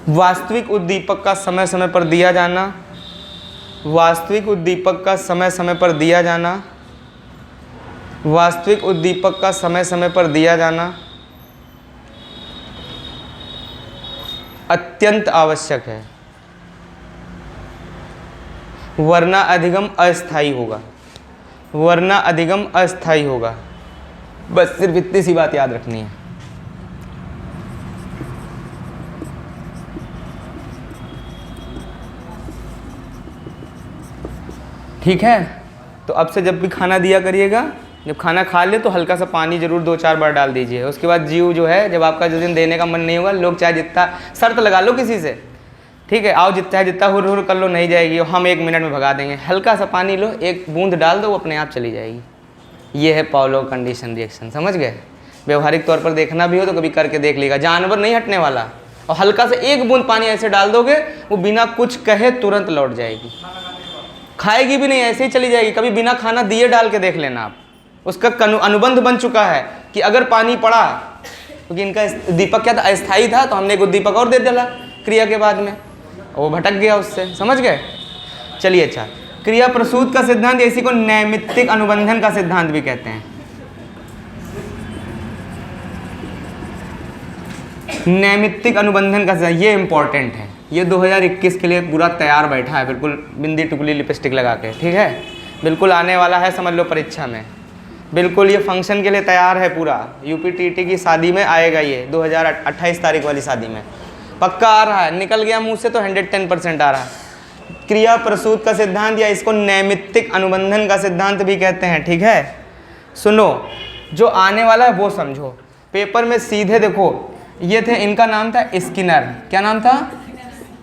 वास्तविक उद्दीपक का समय समय पर दिया जाना, वास्तविक उद्दीपक का समय समय पर दिया जाना, वास्तविक उद्दीपक का समय समय पर दिया जाना अत्यंत आवश्यक है, वरना अधिगम अस्थायी होगा, वरना अधिगम अस्थायी होगा। बस सिर्फ इतनी सी बात याद रखनी है। ठीक है, तो अब से जब भी खाना दिया करिएगा, जब खाना खा ले तो हल्का सा पानी जरूर 2-4 बार डाल दीजिए। उसके बाद जीव जो है, जब आपका जिस दिन देने का मन नहीं होगा, लोग चाहे जितना शर्त लगा लो किसी से, ठीक है, आओ जितना हुर हुर कर लो, नहीं जाएगी, हम 1 मिनट में भगा देंगे। हल्का सा पानी लो, एक बूंद डाल दो, वो अपने आप चली जाएगी। ये है पावलो कंडीशन रिएक्शन, समझ गए? व्यवहारिक तौर पर देखना भी हो तो कभी करके देख लीजिएगा, जानवर नहीं हटने वाला। और हल्का से 1 बूंद पानी ऐसे डाल दोगे, वो बिना कुछ कहे तुरंत लौट जाएगी, खाएगी भी नहीं, ऐसे ही चली जाएगी। कभी बिना खाना दिए डाल के देख लेना आप, उसका अनुबंध बन चुका है कि अगर पानी पड़ा, क्योंकि इनका दीपक क्या था, अस्थायी था, तो हमने एक उद्दीपक और दे दिया क्रिया के बाद में, वो भटक गया उससे, समझ गए? चलिए, अच्छा, क्रिया प्रसूत का सिद्धांत, इसी को नैमित्तिक अनुबंधन का सिद्धांत भी कहते हैं। नैमित्तिक अनुबंधन का सिद्धांत, ये इंपॉर्टेंट है, ये 2021 के लिए पूरा तैयार बैठा है, बिल्कुल बिंदी टुकली लिपस्टिक लगा के, ठीक है, बिल्कुल आने वाला है, समझ लो परीक्षा में, बिल्कुल ये फंक्शन के लिए तैयार है पूरा। UPTT की शादी में आएगा ये, 2028 तारीख वाली शादी में पक्का आ रहा है, निकल गया मुंह से तो 110% आ रहा है। क्रिया प्रसूत का सिद्धांत, या इसको नैमित्तिक अनुबंधन का सिद्धांत भी कहते हैं, ठीक है। सुनो, जो आने वाला है वो समझो, पेपर में सीधे देखो, ये थे, इनका नाम था स्किनर, क्या नाम था?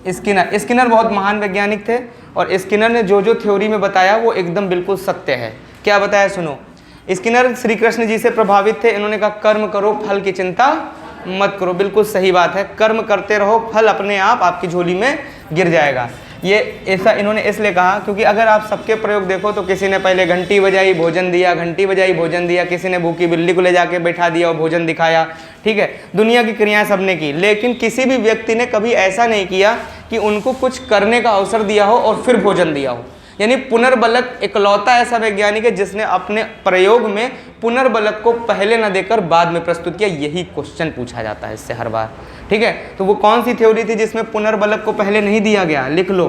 स्किनर। स्किनर बहुत महान वैज्ञानिक थे, और स्किनर ने जो जो थ्योरी में बताया वो एकदम बिल्कुल सत्य है। क्या बताया सुनो, स्किनर श्री कृष्ण जी से प्रभावित थे, इन्होंने कहा कर्म करो, फल की चिंता मत करो। बिल्कुल सही बात है, कर्म करते रहो, फल अपने आप आपकी झोली में गिर जाएगा। ये ऐसा इन्होंने इसलिए कहा क्योंकि अगर आप सबके प्रयोग देखो तो किसी ने पहले घंटी बजाई भोजन दिया, घंटी बजाई भोजन दिया, किसी ने भूखी बिल्ली को ले जाके बैठा दिया और भोजन दिखाया, ठीक है, दुनिया की क्रियाएं सबने की, लेकिन किसी भी व्यक्ति ने कभी ऐसा नहीं किया कि उनको कुछ करने का अवसर दिया हो और फिर भोजन दिया हो, यानी पुनर्बलक इकलौता ऐसा वैज्ञानिक है जिसने अपने प्रयोग में पुनर्बलक को पहले न देकर बाद में प्रस्तुत किया। यही क्वेश्चन पूछा जाता है इससे हर बार, ठीक है। तो वो कौन सी थ्योरी थी जिसमें पुनर्बलक को पहले नहीं दिया गया? लिख लो।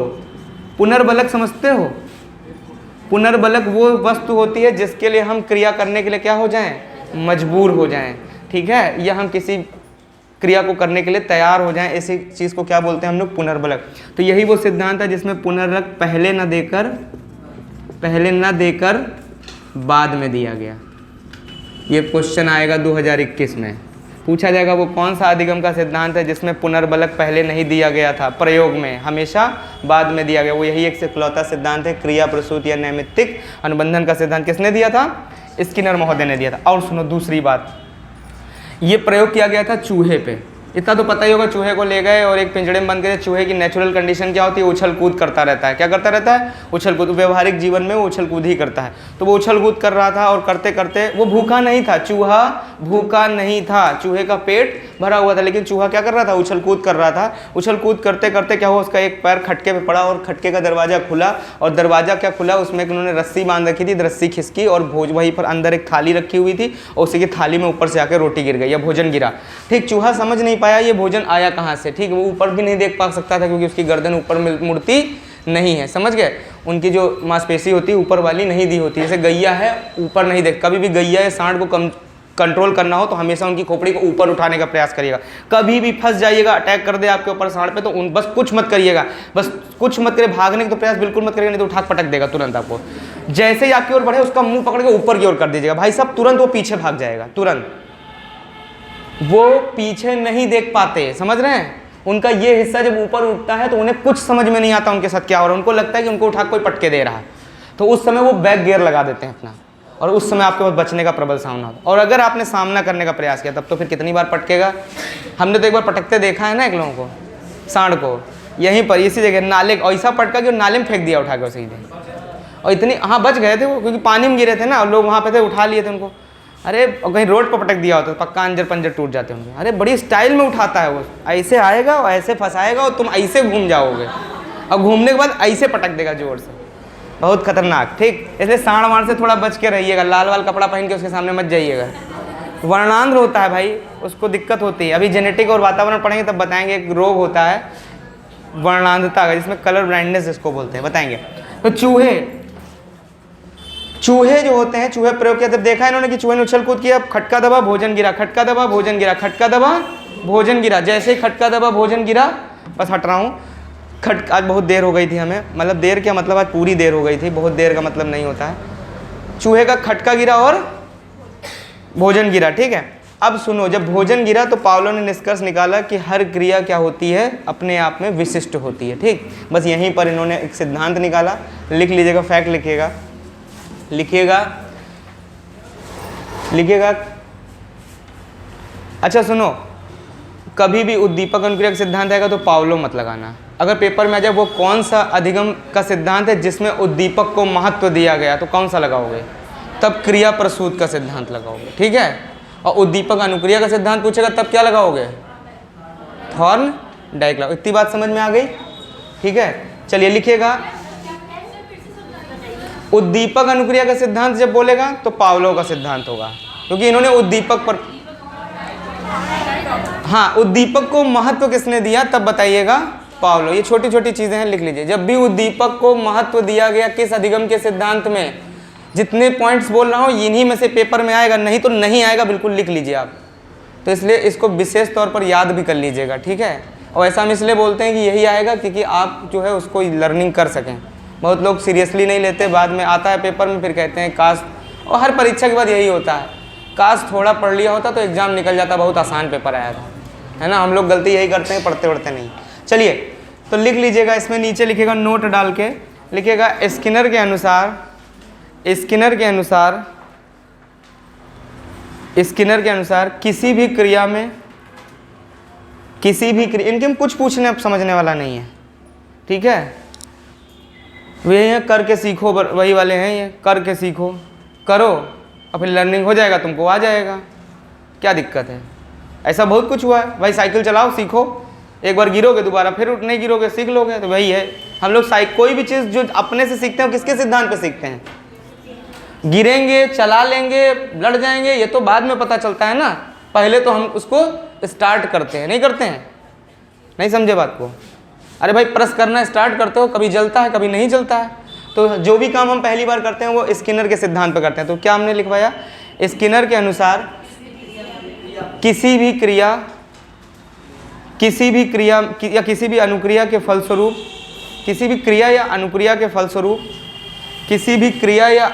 पुनर्बलक समझते हो? पुनर्बलक वो वस्तु होती है जिसके लिए हम क्रिया करने के लिए क्या हो जाएं? मजबूर हो जाएं, ठीक है, या हम किसी क्रिया को करने के लिए तैयार हो जाएं, ऐसी चीज़ को क्या बोलते हैं हम लोग? पुनर्बलक। तो यही वो सिद्धांत है जिसमें पुनर्बलक पहले न देकर बाद में दिया गया। ये क्वेश्चन आएगा 2021 में, पूछा जाएगा वो कौन सा अधिगम का सिद्धांत है जिसमें पुनर्बलक पहले नहीं दिया गया था प्रयोग में, हमेशा बाद में दिया गया। वो यही एक इकलौता सिद्धांत है, क्रिया प्रसूति या नैमित्तिक अनुबंधन का सिद्धांत किसने दिया था? स्किनर महोदय ने दिया था। और सुनो दूसरी बात, ये प्रयोग किया गया था चूहे पे। इतना तो पता ही होगा, चूहे को ले गए और एक पिंजड़े में बंद करे। चूहे की नेचुरल कंडीशन क्या होती है? उछल कूद करता रहता है। क्या करता रहता है? उछल कूद। व्यवहारिक जीवन में वो उछल कूद ही करता है। तो वो उछल कूद कर रहा था और करते करते वो भूखा नहीं था, चूहा भूखा नहीं था, चूहे का पेट भरा हुआ था, लेकिन चूहा क्या कर रहा था? उछल कूद कर रहा था। उछल कूद करते करते क्या हुआ? उसका एक पैर खटके पे पड़ा और खटके का दरवाजा खुला, और दरवाजा क्या खुला? उसमें उन्होंने रस्सी बांध रखी थी, रस्सी खिसकी और वहीं पर अंदर एक थाली रखी हुई थी और उसी की थाली में ऊपर से आकर रोटी गिर गई या भोजन गिरा। ठीक, चूहा समझ नहीं पाया ये भोजन आया कहाँ से। ठीक, वो ऊपर भी नहीं देख पा सकता था क्योंकि उसकी गर्दन ऊपर मुड़ती नहीं है, समझ गए? उनकी जो मांसपेशी होती है ऊपर वाली नहीं दी होती, जैसे गैया है ऊपर नहीं देख। कभी भी गैया या सांड को कंट्रोल करना हो तो हमेशा उनकी खोपड़ी को ऊपर उठाने का प्रयास करिएगा। कभी भी फंस जाइएगा, अटैक कर दे आपके ऊपर सांड पे, तो बस कुछ मत करिएगा, बस कुछ मत करिए, भागने का तो प्रयास बिल्कुल मत करिएगा, नहीं तो उठा पटक देगा तुरंत आपको। जैसे ही आपकी ओर बढ़े उसका मुंह पकड़ के ऊपर की ओर कर दीजिएगा, भाई साहब तुरंत वो पीछे भाग जाएगा, तुरंत। वो पीछे नहीं देख पाते, समझ रहे हैं? उनका ये हिस्सा जब ऊपर उठता है तो उन्हें कुछ समझ में नहीं आता उनके साथ क्या हो रहा है। उनको लगता है कि उनको उठा कोई पटके दे रहा है, तो उस समय वो बैक गियर लगा देते हैं अपना, और उस समय आपके पास बचने का प्रबल सामना होता है। और अगर आपने सामना करने का प्रयास किया तब तो फिर कितनी बार पटकेगा। हमने तो एक बार पटकते देखा है ना एक लोगों को, सांड को, यहीं पर इसी जगह नाले, ऐसा पटका कि नाले में फेंक दिया उठा के सीधे, और इतनी, हाँ बच गए थे वो, क्योंकि पानी में गिरे थे ना, लोग वहाँ पे थे, उठा लिए थे उनको। अरे कहीं रोड पर पटक दिया होता तो पक्का अंजर पंजर टूट जाते होंगे। अरे बड़ी स्टाइल में उठाता है वो, ऐसे आएगा और ऐसे फंसाएगा और तुम ऐसे घूम जाओगे, और घूमने के बाद ऐसे पटक देगा जोर से, बहुत खतरनाक। ठीक, इसलिए सांड वाण से थोड़ा बच के रहिएगा, लाल वाल कपड़ा पहन के उसके सामने मत जाइएगा। वर्णांध्र होता है भाई, उसको दिक्कत होती है। अभी जेनेटिक और वातावरण पढ़ेंगे तब बताएंगे, एक रोग होता है वर्णांधता का जिसमें कलर ब्लाइंडनेस जिसको बोलते हैं, बताएंगे। तो चूहे जो होते हैं, चूहे प्रयोग किया, तब देखा इन्होंने कि चूहे ने उछल कूद किया, खटका दबा भोजन गिरा, खटका दबा भोजन गिरा, खटका दबा भोजन गिरा। जैसे ही खटका दबा भोजन गिरा, बस हट रहा हूँ, आज बहुत देर हो गई थी हमें, मतलब देर क्या मतलब आज पूरी देर हो गई थी, बहुत देर का मतलब नहीं होता है। चूहे का खटका गिरा और भोजन गिरा, ठीक है। अब सुनो, जब भोजन गिरा तो पावलो ने निष्कर्ष निकाला कि हर क्रिया क्या होती है, अपने आप में विशिष्ट होती है। ठीक, बस यहीं पर इन्होंने एक सिद्धांत निकाला, लिख लीजिएगा, फैक्ट लिखिएगा, लिखिएगा। अच्छा सुनो, कभी भी उद्दीपक अनुक्रिया का सिद्धांत आएगा तो पावलो मत लगाना। अगर पेपर में आ जाए वो कौन सा अधिगम का सिद्धांत है जिसमें उद्दीपक को महत्व दिया गया, तो कौन सा लगाओगे? तब क्रिया प्रसूत का सिद्धांत लगाओगे, ठीक है। और उद्दीपक अनुक्रिया का सिद्धांत पूछेगा तब क्या लगाओगे? थॉर्न डाइक लगाओ। इतनी बात समझ में आ गई, ठीक है। चलिए लिखिएगा, उद्दीपक अनुक्रिया का सिद्धांत जब बोलेगा तो पावलो का सिद्धांत होगा, क्योंकि इन्होंने उद्दीपक पर, हाँ, उद्दीपक को महत्व किसने दिया तब बताइएगा, पावलो। ये छोटी छोटी चीजें हैं, लिख लीजिए। जब भी उद्दीपक को महत्व दिया गया किस अधिगम के सिद्धांत में, जितने पॉइंट्स बोल रहा हूँ इन्हीं में से पेपर में आएगा, नहीं तो नहीं आएगा, बिल्कुल लिख लीजिए आप। तो इसलिए इसको विशेष तौर पर याद भी कर लीजिएगा, ठीक है। और ऐसा हम इसलिए बोलते हैं कि यही आएगा क्योंकि आप जो है उसको लर्निंग कर सकें। बहुत लोग सीरियसली नहीं लेते, बाद में आता है पेपर में फिर कहते हैं काश, और हर परीक्षा के बाद यही होता है, काश थोड़ा पढ़ लिया होता तो एग्जाम निकल जाता, बहुत आसान पेपर आया था, है ना। हम लोग गलती यही करते हैं, पढ़ते पढ़ते नहीं। चलिए तो लिख लीजिएगा, इसमें नीचे लिखिएगा, नोट डाल के लिखिएगा, स्किनर के अनुसार किसी भी क्रिया में, इनके हम कुछ पूछने समझने वाला नहीं है, ठीक है। वे हैं करके सीखो, वही वाले हैं ये, करके सीखो, करो और फिर लर्निंग हो जाएगा, तुमको आ जाएगा, क्या दिक्कत है। ऐसा बहुत कुछ हुआ है भाई, साइकिल चलाओ सीखो, एक बार गिरोगे दोबारा फिर नहीं गिरोगे, सीख लोगे, तो वही है। हम लोग कोई भी चीज़ जो अपने से सीखते हैं किसके सिद्धांत पे सीखते हैं? गिरेंगे, चला लेंगे, लड़ जाएंगे, ये तो बाद में पता चलता है ना, पहले तो हम उसको स्टार्ट करते हैं, नहीं करते हैं? नहीं समझे बात को? अरे भाई प्रेस करना स्टार्ट करते हो, कभी जलता है कभी नहीं जलता है। तो जो भी काम हम पहली बार करते हैं वो स्किनर के सिद्धांत पर करते हैं। तो क्या हमने लिखवाया? स्किनर के अनुसार किसी भी क्रिया या किसी भी अनुक्रिया के फलस्वरूप किसी भी क्रिया या अनुक्रिया के फलस्वरूप किसी भी क्रिया या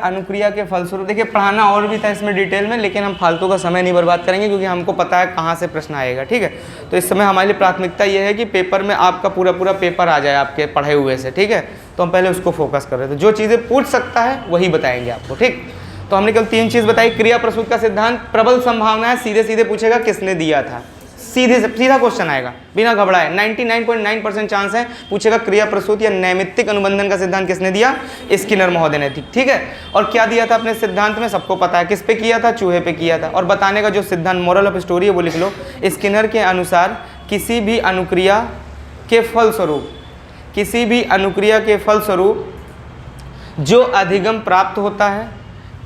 अनुक्रिया के फलस्वरूप देखिए पढ़ाना और भी था इसमें डिटेल में, लेकिन हम फालतू का समय नहीं बर्बाद करेंगे क्योंकि हमको पता है कहाँ से प्रश्न आएगा। ठीक है, तो इस समय हमारे लिए प्राथमिकता ये है कि पेपर में आपका पूरा पेपर आ जाए आपके पढ़े हुए से। ठीक है, तो हम पहले उसको फोकस कर रहे थे। जो चीज़ें पूछ सकता है वही बताएंगे आपको। ठीक, तो हमने केवल 3 चीज़ बताई। क्रिया प्रसूत का सिद्धांत, प्रबल संभावना है, सीधे पूछेगा किसने दिया था, सीधा क्वेश्चन आएगा बिना घबराए। 99.9% चांस है पूछेगा क्रिया प्रसूत या नैमित्तिक अनुबंधन का सिद्धांत किसने दिया? स्किनर महोदय ने। ठीक है, और क्या दिया था अपने सिद्धांत में सबको पता है, किस पे किया था? चूहे पे किया था। और बताने का जो सिद्धांत, मोरल ऑफ स्टोरी है वो लिख लो। स्किनर के अनुसार किसी भी अनुक्रिया के फलस्वरूप जो अधिगम प्राप्त होता है,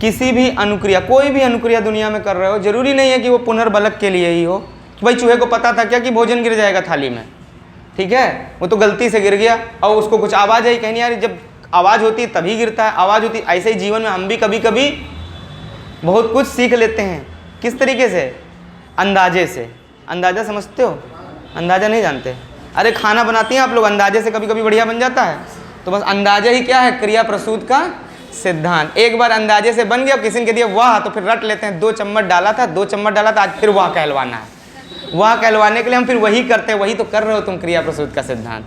किसी भी अनुक्रिया, कोई भी अनुक्रिया दुनिया में कर रहे हो, जरूरी नहीं है कि वो पुनर्बलक के लिए ही हो। भाई चूहे को पता था क्या कि भोजन गिर जाएगा थाली में? ठीक है, वो तो गलती से गिर गया और उसको कुछ आवाज़ आई, कहनी यार जब आवाज़ होती है तभी गिरता है, आवाज़ होती। ऐसे ही जीवन में हम भी कभी कभी बहुत कुछ सीख लेते हैं। किस तरीके से? अंदाजे से। अंदाज़ा समझते हो? अंदाज़ा नहीं जानते? अरे खाना बनाती हैं आप लोग, अंदाजे से कभी कभी बढ़िया बन जाता है। तो बस अंदाजा ही क्या है? क्रिया प्रसूत का सिद्धांत। एक बार अंदाजे से बन गया, किसी ने कह दिया वाह, तो फिर रट लेते हैं 2 चम्मच डाला था, 2 चम्मच डाला था, आज फिर वाह कहलवाना है। वाह कहलवाने के लिए हम फिर वही करते हैं, वही तो कर रहे हो तुम क्रिया प्रसूत का सिद्धांत।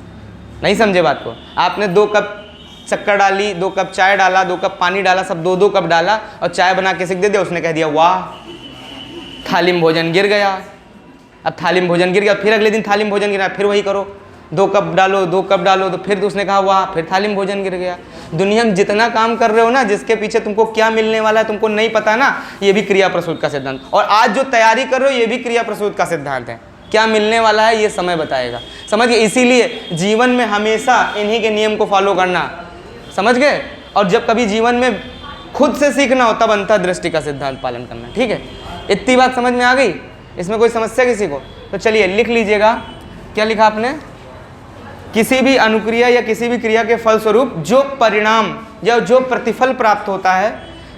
नहीं समझे बात को? आपने 2 कप शक्कर डाली, 2 कप चाय डाला, 2 कप पानी डाला, सब 2-2 कप डाला और चाय बना के सिख दे दिया, उसने कह दिया वाह, थाली में भोजन गिर गया। अब थाली में भोजन गिर गया, फिर अगले दिन थाली में भोजन गिरा, फिर वही करो, 2 कप डालो, 2 कप डालो, तो फिर उसने कहा वाह, फिर थाली में भोजन गिर गया। दुनिया में जितना काम कर रहे हो ना, जिसके पीछे तुमको क्या मिलने वाला है तुमको नहीं पता ना, ये भी क्रिया प्रसूत का सिद्धांत। और आज जो तैयारी कर रहे हो ये भी क्रिया प्रसूत का सिद्धांत है। क्या मिलने वाला है ये समय बताएगा, समझ गए? इसीलिए जीवन में हमेशा इन्हीं के नियम को फॉलो करना, समझ गए? और जब कभी जीवन में खुद से सीखना हो तब अंतर्दृष्टि का सिद्धांत पालन करना। ठीक है, इतनी बात समझ में आ गई? इसमें कोई समस्या किसी को? तो चलिए लिख लीजिएगा, क्या लिखा आपने? किसी भी अनुक्रिया या किसी भी क्रिया के फलस्वरूप जो परिणाम या जो प्रतिफल प्राप्त होता है,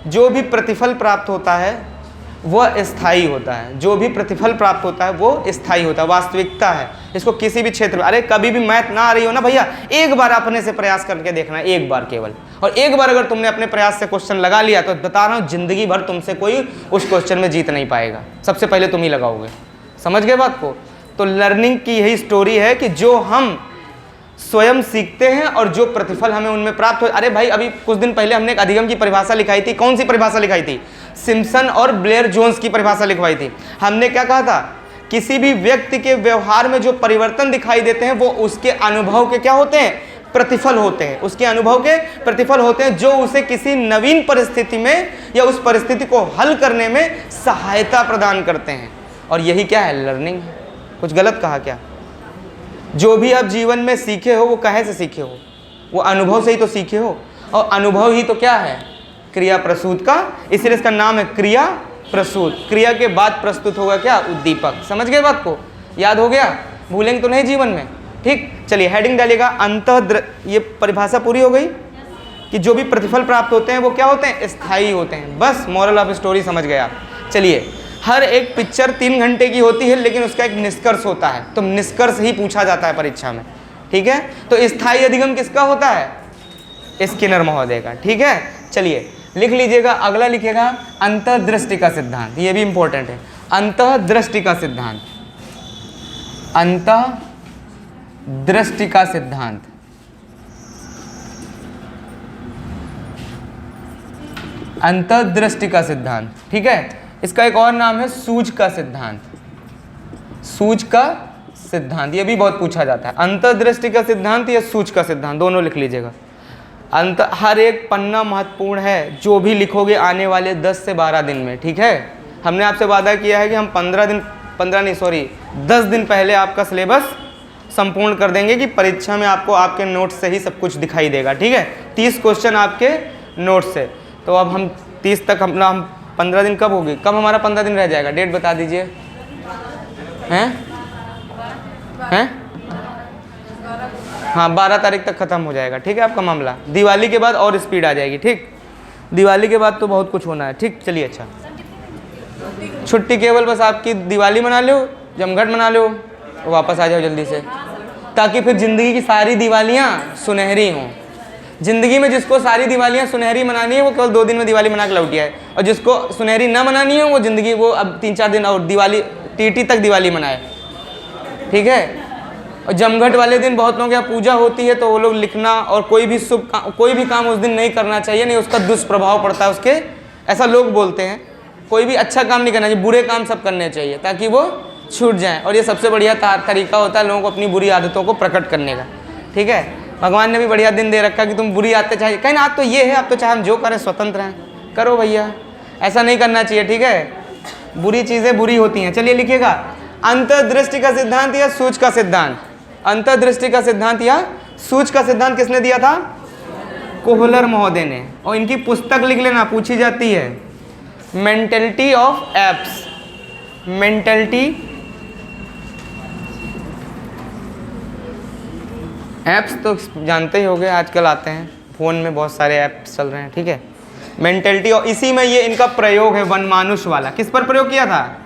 जो भी प्रतिफल प्राप्त होता है वह स्थायी होता है। जो भी प्रतिफल प्राप्त होता है वो स्थायी होता है, वास्तविकता है। इसको किसी भी क्षेत्र में, अरे कभी भी मैथ ना आ रही हो ना भैया, एक बार अपने से प्रयास करके देखना, एक बार केवल। और एक बार अगर तुमने अपने प्रयास से क्वेश्चन लगा लिया तो बता रहा हूँ जिंदगी भर तुमसे कोई उस क्वेश्चन में जीत नहीं पाएगा, सबसे पहले तुम ही लगाओगे। समझ गए बात को? तो लर्निंग की यही स्टोरी है कि जो हम स्वयं सीखते हैं और जो प्रतिफल हमें उनमें प्राप्त हो। अरे भाई अभी कुछ दिन पहले हमने एक अधिगम की परिभाषा लिखाई थी। कौन सी परिभाषा लिखाई थी? सिम्पसन और ब्लेयर जोन्स की परिभाषा लिखवाई थी। हमने क्या कहा था? किसी भी व्यक्ति के व्यवहार में जो परिवर्तन दिखाई देते हैं वो उसके अनुभव के क्या होते हैं? प्रतिफल होते हैं। उसके अनुभव के प्रतिफल होते हैं जो उसे किसी नवीन परिस्थिति में या उस परिस्थिति को हल करने में सहायता प्रदान करते हैं। और यही क्या है? लर्निंग। कुछ गलत कहा क्या? जो भी आप जीवन में सीखे हो वो कहाँ से सीखे हो? वो अनुभव से ही तो सीखे हो, और अनुभव ही तो क्या है? क्रिया प्रसूत का। इसलिए इसका नाम है क्रिया प्रसूत। क्रिया के बाद प्रस्तुत होगा क्या? उद्दीपक। समझ गए बात को? याद हो गया? भूलेंगे तो नहीं जीवन में। ठीक, चलिए हेडिंग डालिएगा। ये परिभाषा पूरी हो गई कि जो भी प्रतिफल प्राप्त होते हैं वो क्या होते हैं? स्थायी होते हैं। बस मोरल ऑफ स्टोरी समझ गए आप। चलिए, हर एक पिक्चर 3 घंटे की होती है लेकिन उसका एक निष्कर्ष होता है, तो निष्कर्ष ही पूछा जाता है परीक्षा में। ठीक है, तो स्थायी अधिगम किसका होता है? स्किनर महोदय का। ठीक है, चलिए लिख लीजिएगा। अगला लिखिएगा अंतर्दृष्टि का सिद्धांत। ये भी इंपॉर्टेंट है। अंतर्दृष्टि का सिद्धांत। अंतर्दृष्टि का सिद्धांत। अंतर्दृष्टि का सिद्धांत। ठीक है, इसका एक और नाम है सूझ का सिद्धांत। सूझ का सिद्धांत ये भी बहुत पूछा जाता है। अंतर्दृष्टि का सिद्धांत या सूझ का सिद्धांत, दोनों लिख लीजिएगा। हर एक पन्ना महत्वपूर्ण है, जो भी लिखोगे आने वाले 10 से 12 दिन में। ठीक है, हमने आपसे वादा किया है कि हम 15 दिन 15 नहीं सॉरी 10 दिन पहले आपका सिलेबस संपूर्ण कर देंगे कि परीक्षा में आपको आपके नोट से ही सब कुछ दिखाई देगा। ठीक है, 30 क्वेश्चन आपके नोट से। तो अब हम 30 तक हम 15 दिन कब होगी, कब हमारा 15 दिन रह जाएगा, डेट बता दीजिए। हैं हाँ 12 तारीख तक ख़त्म हो जाएगा। ठीक है आपका मामला, दिवाली के बाद और स्पीड आ जाएगी। ठीक, दिवाली के बाद तो बहुत कुछ होना है। ठीक चलिए, अच्छा छुट्टी केवल बस आपकी दिवाली मना लो, जमघट मना लो, वापस आ जाओ जल्दी से, ताकि फिर ज़िंदगी की सारी दिवालियाँ सुनहरी हों। ज़िंदगी में जिसको सारी दिवालियाँ सुनहरी मनानी है वो केवल 2 दिन में दिवाली मना के लौट आए, और जिसको सुनहरी ना मनानी है वो ज़िंदगी वो अब 3-4 दिन और दिवाली टीटी तक दिवाली मनाए। ठीक है, और जमघट वाले दिन बहुत लोगों के यहाँ पूजा होती है तो वो लोग लिखना और कोई भी काम उस दिन नहीं करना चाहिए, नहीं उसका दुष्प्रभाव पड़ता है उसके, ऐसा लोग बोलते हैं। कोई भी अच्छा काम नहीं करना चाहिए, बुरे काम सब करने चाहिए ताकि वो छूट जाएं, और ये सबसे बढ़िया तरीका होता है लोगों को अपनी बुरी आदतों को प्रकट करने का। ठीक है, भगवान ने भी बढ़िया दिन दे रखा कि तुम बुरी आदतें चाहे कहीं ना, आज तो ये है, अब तो चाहे हम जो करें स्वतंत्र हैं, करो भैया, ऐसा नहीं करना चाहिए। ठीक है, बुरी चीज़ें बुरी होती हैं। चलिए लिखिएगा, अंतर्दृष्टि का सिद्धांत या सूच का सिद्धांत। अंतर्दृष्टि का सिद्धांत या सूच का सिद्धांत किसने दिया था, कोहलर महोदय ने, और इनकी पुस्तक लिख लेना, पूछी जाती है, mentality of apps. Mentality apps तो जानते ही होंगे, आजकल आते हैं फ़ोन में, बहुत सारे ऐप्स चल रहे हैं। ठीक है, मेंटलिटी, और इसी में ये इनका प्रयोग है वनमानुष वाला। किस पर प्रयोग किया था,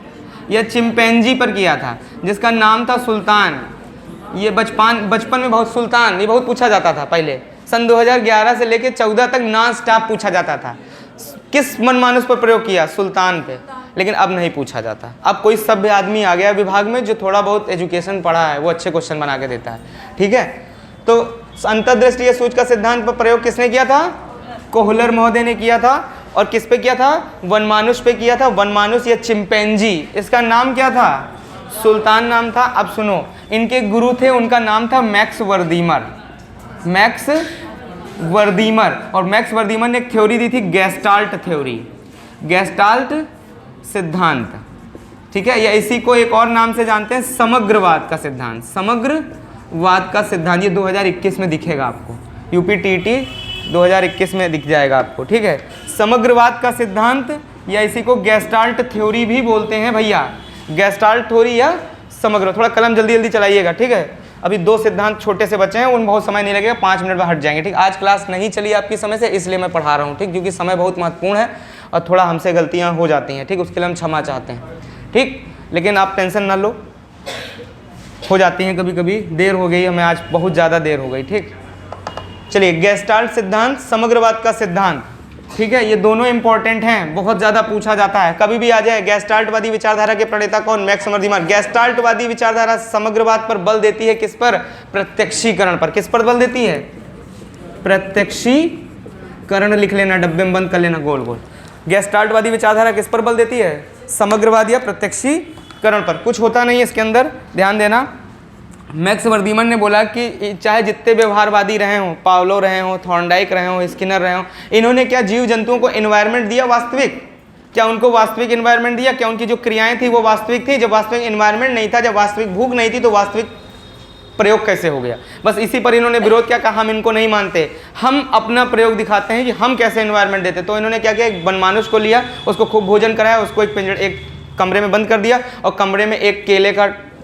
यह चिंपैंजी पर किया था, जिसका नाम था सुल्तान। ये बचपन में बहुत सुल्तान, ये बहुत पूछा जाता था पहले, सन 2011 से लेकर 14 तक नॉन स्टॉप पूछा जाता था। किस वनमानुष पर प्रयोग किया, सुल्तान पे, लेकिन अब नहीं पूछा जाता। अब कोई सभ्य आदमी आ गया विभाग में जो थोड़ा बहुत एजुकेशन पढ़ा है, वो अच्छे क्वेश्चन बना के देता है। ठीक है, तो अंतर्दृष्टि या सूच का सिद्धांत पर प्रयोग किसने किया था, कोहलर महोदय ने किया था। और किस पे किया था, वनमानुष पे किया था। वनमानुष या चिंपैंजी, इसका नाम क्या था, सुल्तान नाम था। अब सुनो, इनके गुरु थे, उनका नाम था मैक्स वर्दीमर। मैक्स वर्दीमर, और मैक्स वर्दीमर ने एक थ्योरी दी थी, गेस्टाल्ट थ्योरी, गेस्टाल्ट सिद्धांत। ठीक है, या इसी को एक और नाम से जानते हैं, समग्रवाद का सिद्धांत। समग्रवाद का सिद्धांत, ये 2021 में दिखेगा आपको, यूपीटीटी 2021 में दिख जाएगा आपको। ठीक है, समग्रवाद का सिद्धांत, या इसी को गेस्टाल्ट थ्योरी भी बोलते हैं भैया, गेस्टाल्ट थ्योरी या समग्र। थोड़ा कलम जल्दी जल्दी चलाइएगा। ठीक है, अभी 2 सिद्धांत छोटे से बचे हैं, उन बहुत समय नहीं लगेगा, 5 मिनट में हट जाएंगे। ठीक, आज क्लास नहीं चली आपकी समय से, इसलिए मैं पढ़ा रहा हूँ। ठीक, क्योंकि समय बहुत महत्वपूर्ण है और थोड़ा हमसे गलतियाँ हो जाती हैं। ठीक, उसके लिए हम क्षमा चाहते हैं। ठीक, लेकिन आप टेंशन ना लो, हो जाती हैं कभी कभी, देर हो गई हमें आज, बहुत ज़्यादा देर हो गई। ठीक, चलिए, गेस्टाल्ट सिद्धांत, समग्रवाद का सिद्धांत। ठीक है, ये दोनों इंपॉर्टेंट हैं, बहुत ज़्यादा पूछा जाता है, कभी भी आ जाए। गेस्टाल्टवादी विचारधारा के प्रणेता कौन, मैक्स वर्दीमर। गेस्टाल्टवादी विचारधारा समग्रवाद पर बल देती है, किस पर, प्रत्यक्षीकरण पर। किस पर बल देती है, प्रत्यक्षीकरण। लिख लेना, डब्बे में बंद कर लेना गोल गोल। गेस्टाल्टवादी विचारधारा किस पर बल देती है, समग्रवाद या प्रत्यक्षीकरण पर। कुछ होता नहीं है इसके अंदर, ध्यान देना। मैक्स वर्दीमन ने बोला कि चाहे जितने व्यवहारवादी रहे हों, पावलो रहे हों, थॉर्नडाइक रहे हों, स्किनर रहे हों, इन्होंने क्या जीव जंतुओं को इन्वायरमेंट दिया वास्तविक, क्या उनको वास्तविक इन्वायरमेंट दिया, क्या उनकी जो क्रियाएं थी वो वास्तविक थी। जब वास्तविक इन्वायरमेंट नहीं था, जब वास्तविक भूख नहीं थी, तो वास्तविक प्रयोग कैसे हो गया। बस इसी पर इन्होंने विरोध किया, कहा हम इनको नहीं मानते, हम अपना प्रयोग दिखाते हैं कि हम कैसे इन्वायरमेंट देते। तो इन्होंने क्या किया, एक वनमानुष को लिया, उसको खूब भोजन कराया, उसको एक कमरे में बंद कर दिया, और कमरे में एक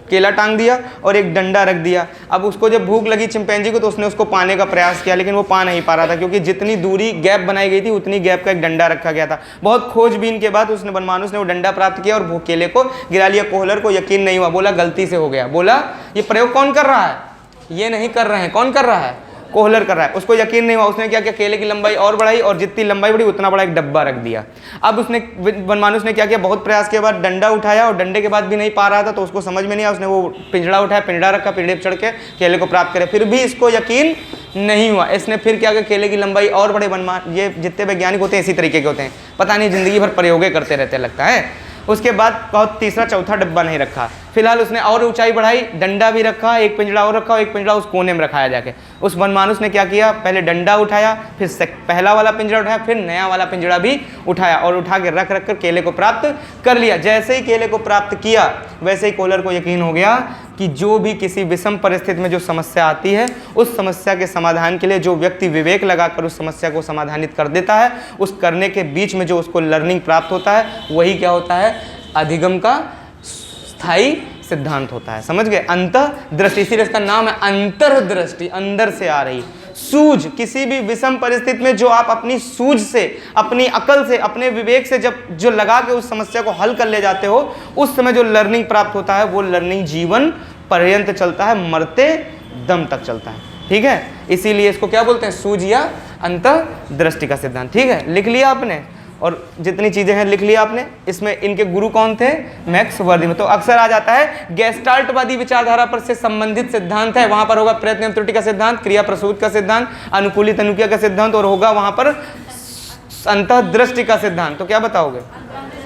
केला टांग दिया और एक डंडा रख दिया। अब उसको जब भूख लगी चिंपैंजी को, तो उसने उसको पाने का प्रयास किया, लेकिन वो पा नहीं पा रहा था, क्योंकि जितनी दूरी गैप बनाई गई थी उतनी गैप का एक डंडा रखा गया था। बहुत खोजबीन के बाद उसने वनमानुष ने वो डंडा प्राप्त किया और वो केले को गिरा लिया। कोहलर को यकीन नहीं हुआ, बोला गलती से हो गया। बोला ये प्रयोग कौन कर रहा है, ये नहीं कर रहे हैं, कौन कर रहा है, कोहलर कर रहा है। उसको यकीन नहीं हुआ, उसने क्या किया, केले की लंबाई और बढ़ाई, और जितनी लंबाई बढ़ी उतना बड़ा एक डब्बा रख दिया। अब उसने वनमानुष ने क्या किया, बहुत प्रयास के बाद डंडा उठाया, और डंडे के बाद भी नहीं पा रहा था, तो उसको समझ में नहीं आया, उसने वो पिंजड़ा उठाया, पिंजड़ा रखा, पिंजड़े पर चढ़ के केले को प्राप्त करे, फिर भी इसको यकीन नहीं हुआ। इसने फिर क्या किया, केले की लंबाई और बड़े। ये जितने वैज्ञानिक होते हैं इसी तरीके के होते हैं, पता नहीं जिंदगी भर प्रयोगे करते रहते लगता है। उसके बाद बहुत तीसरा चौथा डब्बा नहीं रखा, फिलहाल उसने और ऊंचाई बढ़ाई, डंडा भी रखा, एक पिंजड़ा और रखा, और एक पिंजड़ा उस कोने में रखाया जाके। उस वनमानुष ने क्या किया, पहले डंडा उठाया, फिर पहला वाला पिंजड़ा उठाया, फिर नया वाला पिंजड़ा भी उठाया और उठा के रख कर केले को प्राप्त कर लिया। जैसे ही केले को प्राप्त किया वैसे ही कोहलर को यकीन हो गया कि जो भी किसी विषम परिस्थिति में जो समस्या आती है, उस समस्या के समाधान के लिए जो व्यक्ति विवेक लगाकर उस समस्या को समाधानित कर देता है, उस करने के बीच में जो उसको लर्निंग प्राप्त होता है, वही क्या होता है, अधिगम का स्थायी सिद्धांत होता है। समझ गए, अंतर्दृष्टि, इसीलिए इसका नाम है अंतर्दृष्टि, अंदर से आ रही सूझ। किसी भी विषम परिस्थिति में जो आप अपनी सूझ से, अपनी अकल से, अपने विवेक से जब जो लगा के उस समस्या को हल कर ले जाते हो, उस समय जो लर्निंग प्राप्त होता है वो लर्निंग जीवन पर्यंत चलता है, मरते दम तक चलता है। ठीक है, इसीलिए इसको क्या बोलते हैं, सूझ या अंतर्दृष्टि का सिद्धांत। ठीक है, लिख लिया आपने, और जितनी चीजें हैं लिख लिया आपने। इसमें इनके गुरु कौन थे, मैक्स वर्दी में। तो अक्सर आ जाता है गेस्टाल्टवादी विचारधारा पर से संबंधित सिद्धांत है, वहां पर होगा प्रयत्न एवं त्रुटि का सिद्धांत, क्रिया प्रसूत का सिद्धांत, अनुकूलित अनुक्रिया का सिद्धांत, और होगा वहां पर अंतर्दृष्टि का सिद्धांत। तो क्या बताओगे,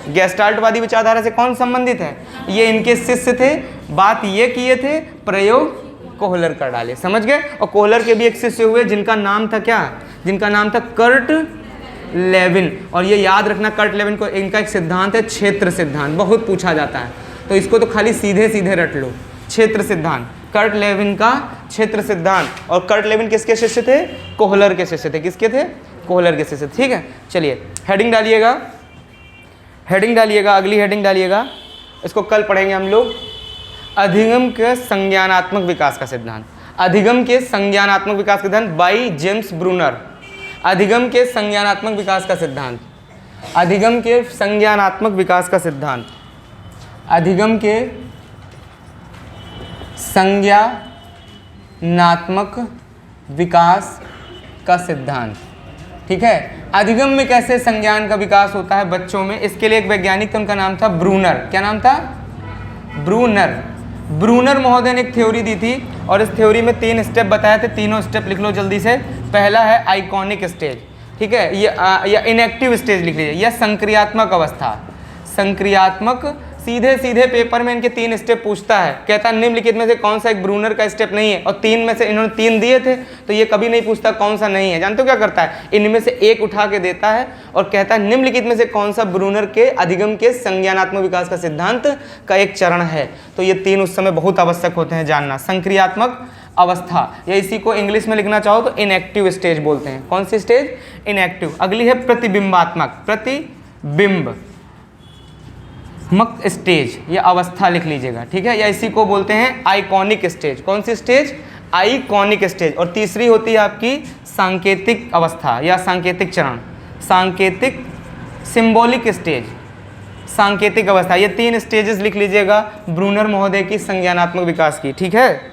गेस्टाल्टवादी विचारधारा से कौन संबंधित है, ये इनके शिष्य थे, बात ये किए थे, प्रयोग कोहलर कर डाले। समझ गए। और कोहलर के भी एक शिष्य हुए जिनका नाम था क्या, जिनका नाम था कर्ट लेविन। और ये याद रखना, कर्ट लेविन को इनका एक सिद्धांत है क्षेत्र सिद्धांत, बहुत पूछा जाता है, तो इसको तो खाली सीधे सीधे रट लो, क्षेत्र सिद्धांत, कर्ट लेविन का क्षेत्र सिद्धांत। और कर्ट लेविन किसके शिष्य थे, कोहलर के शिष्य थे। किसके थे, कोहलर के शिष्य। ठीक है, चलिए हेडिंग डालिएगा, हेडिंग डालिएगा, अगली हेडिंग डालिएगा, इसको कल पढ़ेंगे हम लोग, अधिगम के संज्ञानात्मक विकास का सिद्धांत। अधिगम के संज्ञानात्मक विकास का सिद्धांत बाई जेम्स ब्रूनर। अधिगम के संज्ञानात्मक विकास का सिद्धांत, अधिगम के संज्ञानात्मक विकास का सिद्धांत, अधिगम के संज्ञानात्मक विकास का सिद्धांत। ठीक है, अधिगम में कैसे संज्ञान का विकास होता है बच्चों में, इसके लिए एक वैज्ञानिक था, उनका नाम था ब्रूनर। क्या नाम था, ब्रूनर। ब्रूनर महोदय ने एक थ्योरी दी थी, और इस थ्योरी में 3 स्टेप बताए थे, तीनों स्टेप लिख लो जल्दी से। पहला है आइकॉनिक स्टेज, ठीक है, ये या इनएक्टिव स्टेज लिख लीजिए, या संक्रियात्मक अवस्था। संक्रियात्मक, सीधे सीधे पेपर में इनके 3 स्टेप पूछता है, कहता है निम्नलिखित में से कौन सा एक ब्रूनर का स्टेप नहीं है, और 3 में से इन्होंने 3 दिए थे, तो ये कभी नहीं पूछता कौन सा नहीं है। जानते हो क्या करता है, इनमें से एक उठा के देता है और कहता है निम्नलिखित में से कौन सा ब्रूनर के अधिगम के संज्ञानात्मक विकास का सिद्धांत का एक चरण है। तो ये 3 उस समय बहुत आवश्यक होते हैं जानना। संक्रियात्मक अवस्था, या इसी को इंग्लिश में लिखना चाहो तो इनएक्टिव स्टेज बोलते हैं। कौन सी स्टेज, इनएक्टिव। अगली है प्रतिबिंबात्मक, प्रतिबिंब मक स्टेज, या अवस्था लिख लीजिएगा। ठीक है, या इसी को बोलते हैं आइकॉनिक स्टेज। कौन सी स्टेज, आइकॉनिक स्टेज। और तीसरी होती है आपकी सांकेतिक अवस्था या सांकेतिक चरण, सांकेतिक सिंबॉलिक स्टेज, सांकेतिक अवस्था। ये 3 स्टेजेस लिख लीजिएगा ब्रूनर महोदय की संज्ञानात्मक विकास की। ठीक है,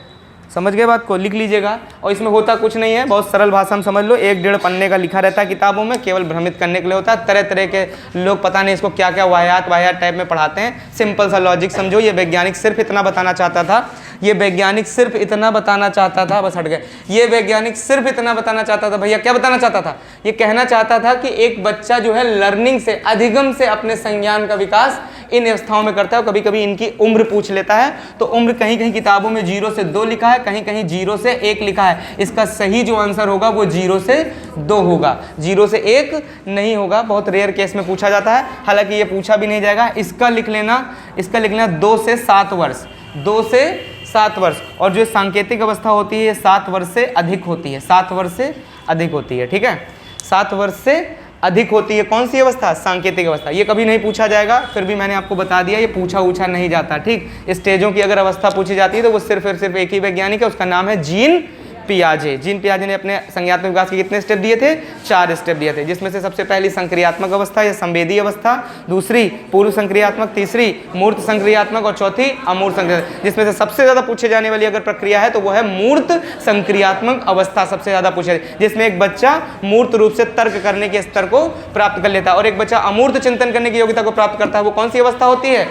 समझ गए बात को, लिख लीजिएगा। और इसमें होता कुछ नहीं है, बहुत सरल भाषा में समझ लो, 1-1.5 पन्ने का लिखा रहता है किताबों में, केवल भ्रमित करने के लिए होता है। तरह तरह के लोग पता नहीं इसको क्या क्या वाहियात टाइप में पढ़ाते हैं। सिंपल सा लॉजिक समझो, ये वैज्ञानिक सिर्फ इतना बताना चाहता था, ये वैज्ञानिक सिर्फ इतना बताना चाहता था, बस हट गए। ये वैज्ञानिक सिर्फ इतना बताना चाहता था, भैया क्या बताना चाहता था, ये कहना चाहता था कि एक बच्चा जो है लर्निंग से, अधिगम से अपने संज्ञान का विकास इन अवस्थाओं में करता है। कभी कभी इनकी उम्र पूछ लेता है, तो उम्र कहीं कहीं किताबों में 0 से 2 लिखा है, कहीं कहीं 0 से 1 लिखा है। इसका सही जो आंसर होगा वो 0 से 2 होगा, 0 से 1 नहीं होगा। बहुत रेयर केस में पूछा जाता है, हालांकि ये पूछा भी नहीं जाएगा। इसका लिख लेना, इसका लिख लेना 2 से 7 वर्ष, 2 से 7 वर्ष। और जो सांकेतिक अवस्था होती है ये 7 वर्ष से अधिक होती है, 7 वर्ष से अधिक होती है। ठीक है, 7 वर्ष से अधिक होती है। कौन सी अवस्था, सांकेतिक अवस्था। ये कभी नहीं पूछा जाएगा, फिर भी मैंने आपको बता दिया, ये पूछा नहीं जाता। ठीक, स्टेजों की अगर अवस्था पूछी जाती है तो वो सिर्फ एक ही वैज्ञानिक है, उसका नाम है जीन पियाजे। जीन पियाजे ने अपने संज्ञानात्मक विकास के कितने स्टेप दिए थे, 4 स्टेप दिए थे, जिसमें से सबसे पहली संक्रियात्मक अवस्था या संवेदी अवस्था, दूसरी पूर्व संक्रियात्मक, तीसरी मूर्त संक्रियात्मक, और चौथी अमूर्त संक्रियात्मक। जिसमें से सबसे ज्यादा पूछे जाने वाली अगर प्रक्रिया है तो वो है मूर्त संक्रियात्मक अवस्था, सबसे ज्यादा पूछे, जिसमें एक बच्चा मूर्त रूप से तर्क करने के स्तर को प्राप्त कर लेता है और एक बच्चा अमूर्त चिंतन करने की योग्यता को प्राप्त करता है। वो कौन सी अवस्था होती है,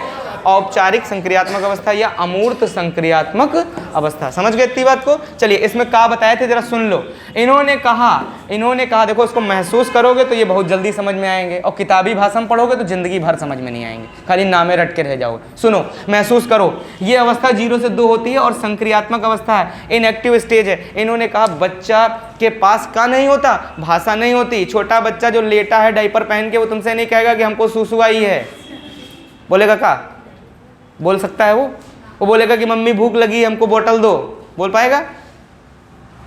औपचारिक संक्रियात्मक अवस्था या अमूर्त संक्रियात्मक अवस्था। समझ गए इतनी बात को? चलिए इसमें क्या बताए थे जरा सुन लो। इन्होंने कहा देखो इसको महसूस करोगे तो ये बहुत जल्दी समझ में आएंगे, और किताबी भाषा में पढ़ोगे तो जिंदगी भर समझ में नहीं आएंगे, खाली नामे रट के रह जाओगे। सुनो, महसूस करो, ये अवस्था 0 से 2 होती है और संक्रियात्मक अवस्था है, इनएक्टिव स्टेज है। इन्होंने कहा बच्चा के पास का नहीं होता, भाषा नहीं होती। छोटा बच्चा जो लेटा है डायपर पहन के, वो तुमसे नहीं कहेगा कि हमको सुसु आई है, बोलेगा का? बोल सकता है वो बोलेगा कि मम्मी भूख लगी हमको बोतल दो, बोल पाएगा?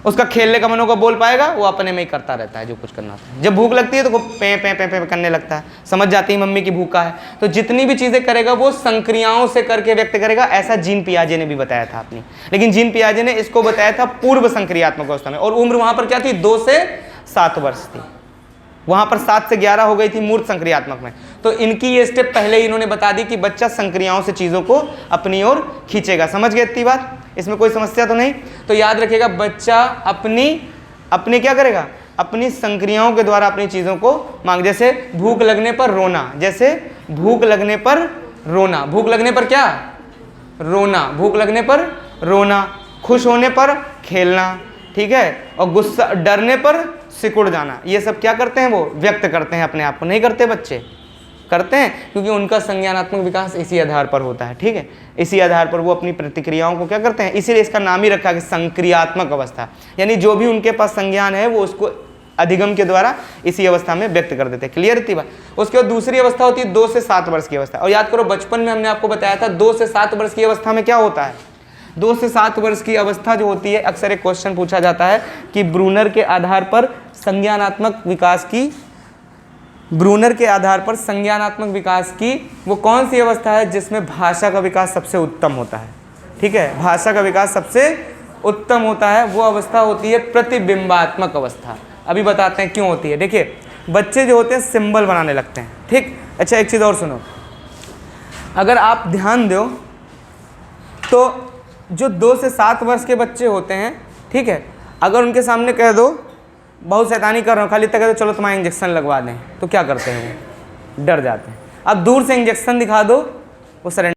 उसका खेलने का मन होगा, बोल पाएगा? वो अपने में ही करता रहता है जो कुछ करना होता है। जब भूख लगती है तो वो पे पे पे पे करने लगता है, समझ जाती है मम्मी की भूखा है। तो जितनी भी चीज़ें करेगा वो संक्रियाओं से करके व्यक्त करेगा, ऐसा जीन पियाजे ने भी बताया था अपनी। लेकिन जीन पियाजे ने इसको बताया था पूर्व संक्रियात्मक अवस्था में, और उम्र वहाँ पर क्या थी? 2 से 7 वर्ष थी। वहाँ पर 7 से 11 हो गई थी मूर्त संक्रियात्मक में। तो इनकी ये स्टेप पहले ही इन्होंने बता दी कि बच्चा संक्रियाओं से चीज़ों को अपनी ओर खींचेगा। समझ गए इतनी बात? इसमें कोई समस्या तो नहीं? तो याद रखिएगा, बच्चा अपनी क्या करेगा? अपनी संक्रियाओं के द्वारा अपनी चीज़ों को मांग, जैसे भूख लगने पर रोना, जैसे भूख लगने पर रोना, भूख लगने पर क्या? रोना, भूख लगने पर रोना, खुश होने पर खेलना, ठीक है, और गुस्सा डरने पर सिकुड़ जाना। ये सब क्या करते हैं? वो व्यक्त करते हैं अपने आप को। नहीं करते बच्चे? करते हैं, क्योंकि उनका संज्ञानात्मक विकास इसी आधार पर होता है, ठीक है। इसी आधार पर वो अपनी प्रतिक्रियाओं को क्या करते हैं, इसीलिए इसका नाम ही रखा कि संक्रियात्मक अवस्था, यानी जो भी उनके पास संज्ञान है वो उसको अधिगम के द्वारा इसी अवस्था में व्यक्त कर देते हैं। क्लियर इतनी बात? उसके बाद दूसरी अवस्था होती है 2 से 7 वर्ष की अवस्था। और याद करो, बचपन में हमने आपको बताया था 2 से 7 वर्ष की अवस्था में क्या होता है। 2 से 7 वर्ष की अवस्था जो होती है, अक्सर एक क्वेश्चन पूछा जाता है कि ब्रूनर के आधार पर संज्ञानात्मक विकास की वो कौन सी अवस्था है जिसमें भाषा का विकास सबसे उत्तम होता है। ठीक है, भाषा का विकास सबसे उत्तम होता है, वो अवस्था होती है प्रतिबिंबात्मक अवस्था। अभी बताते हैं क्यों होती है। देखिए, बच्चे जो होते हैं सिंबल बनाने लगते हैं, ठीक। अच्छा, एक चीज़ और सुनो, अगर आप ध्यान दो तो जो 2 से 7 वर्ष के बच्चे होते हैं, ठीक है, अगर उनके सामने कह दो बहुत शैतानी कर रहा हूँ, खाली तक तो चलो तुम्हारा इंजेक्शन लगवा दें, तो क्या करते हैं? वो डर जाते हैं। अब दूर से इंजेक्शन दिखा दो, वो सरेंडर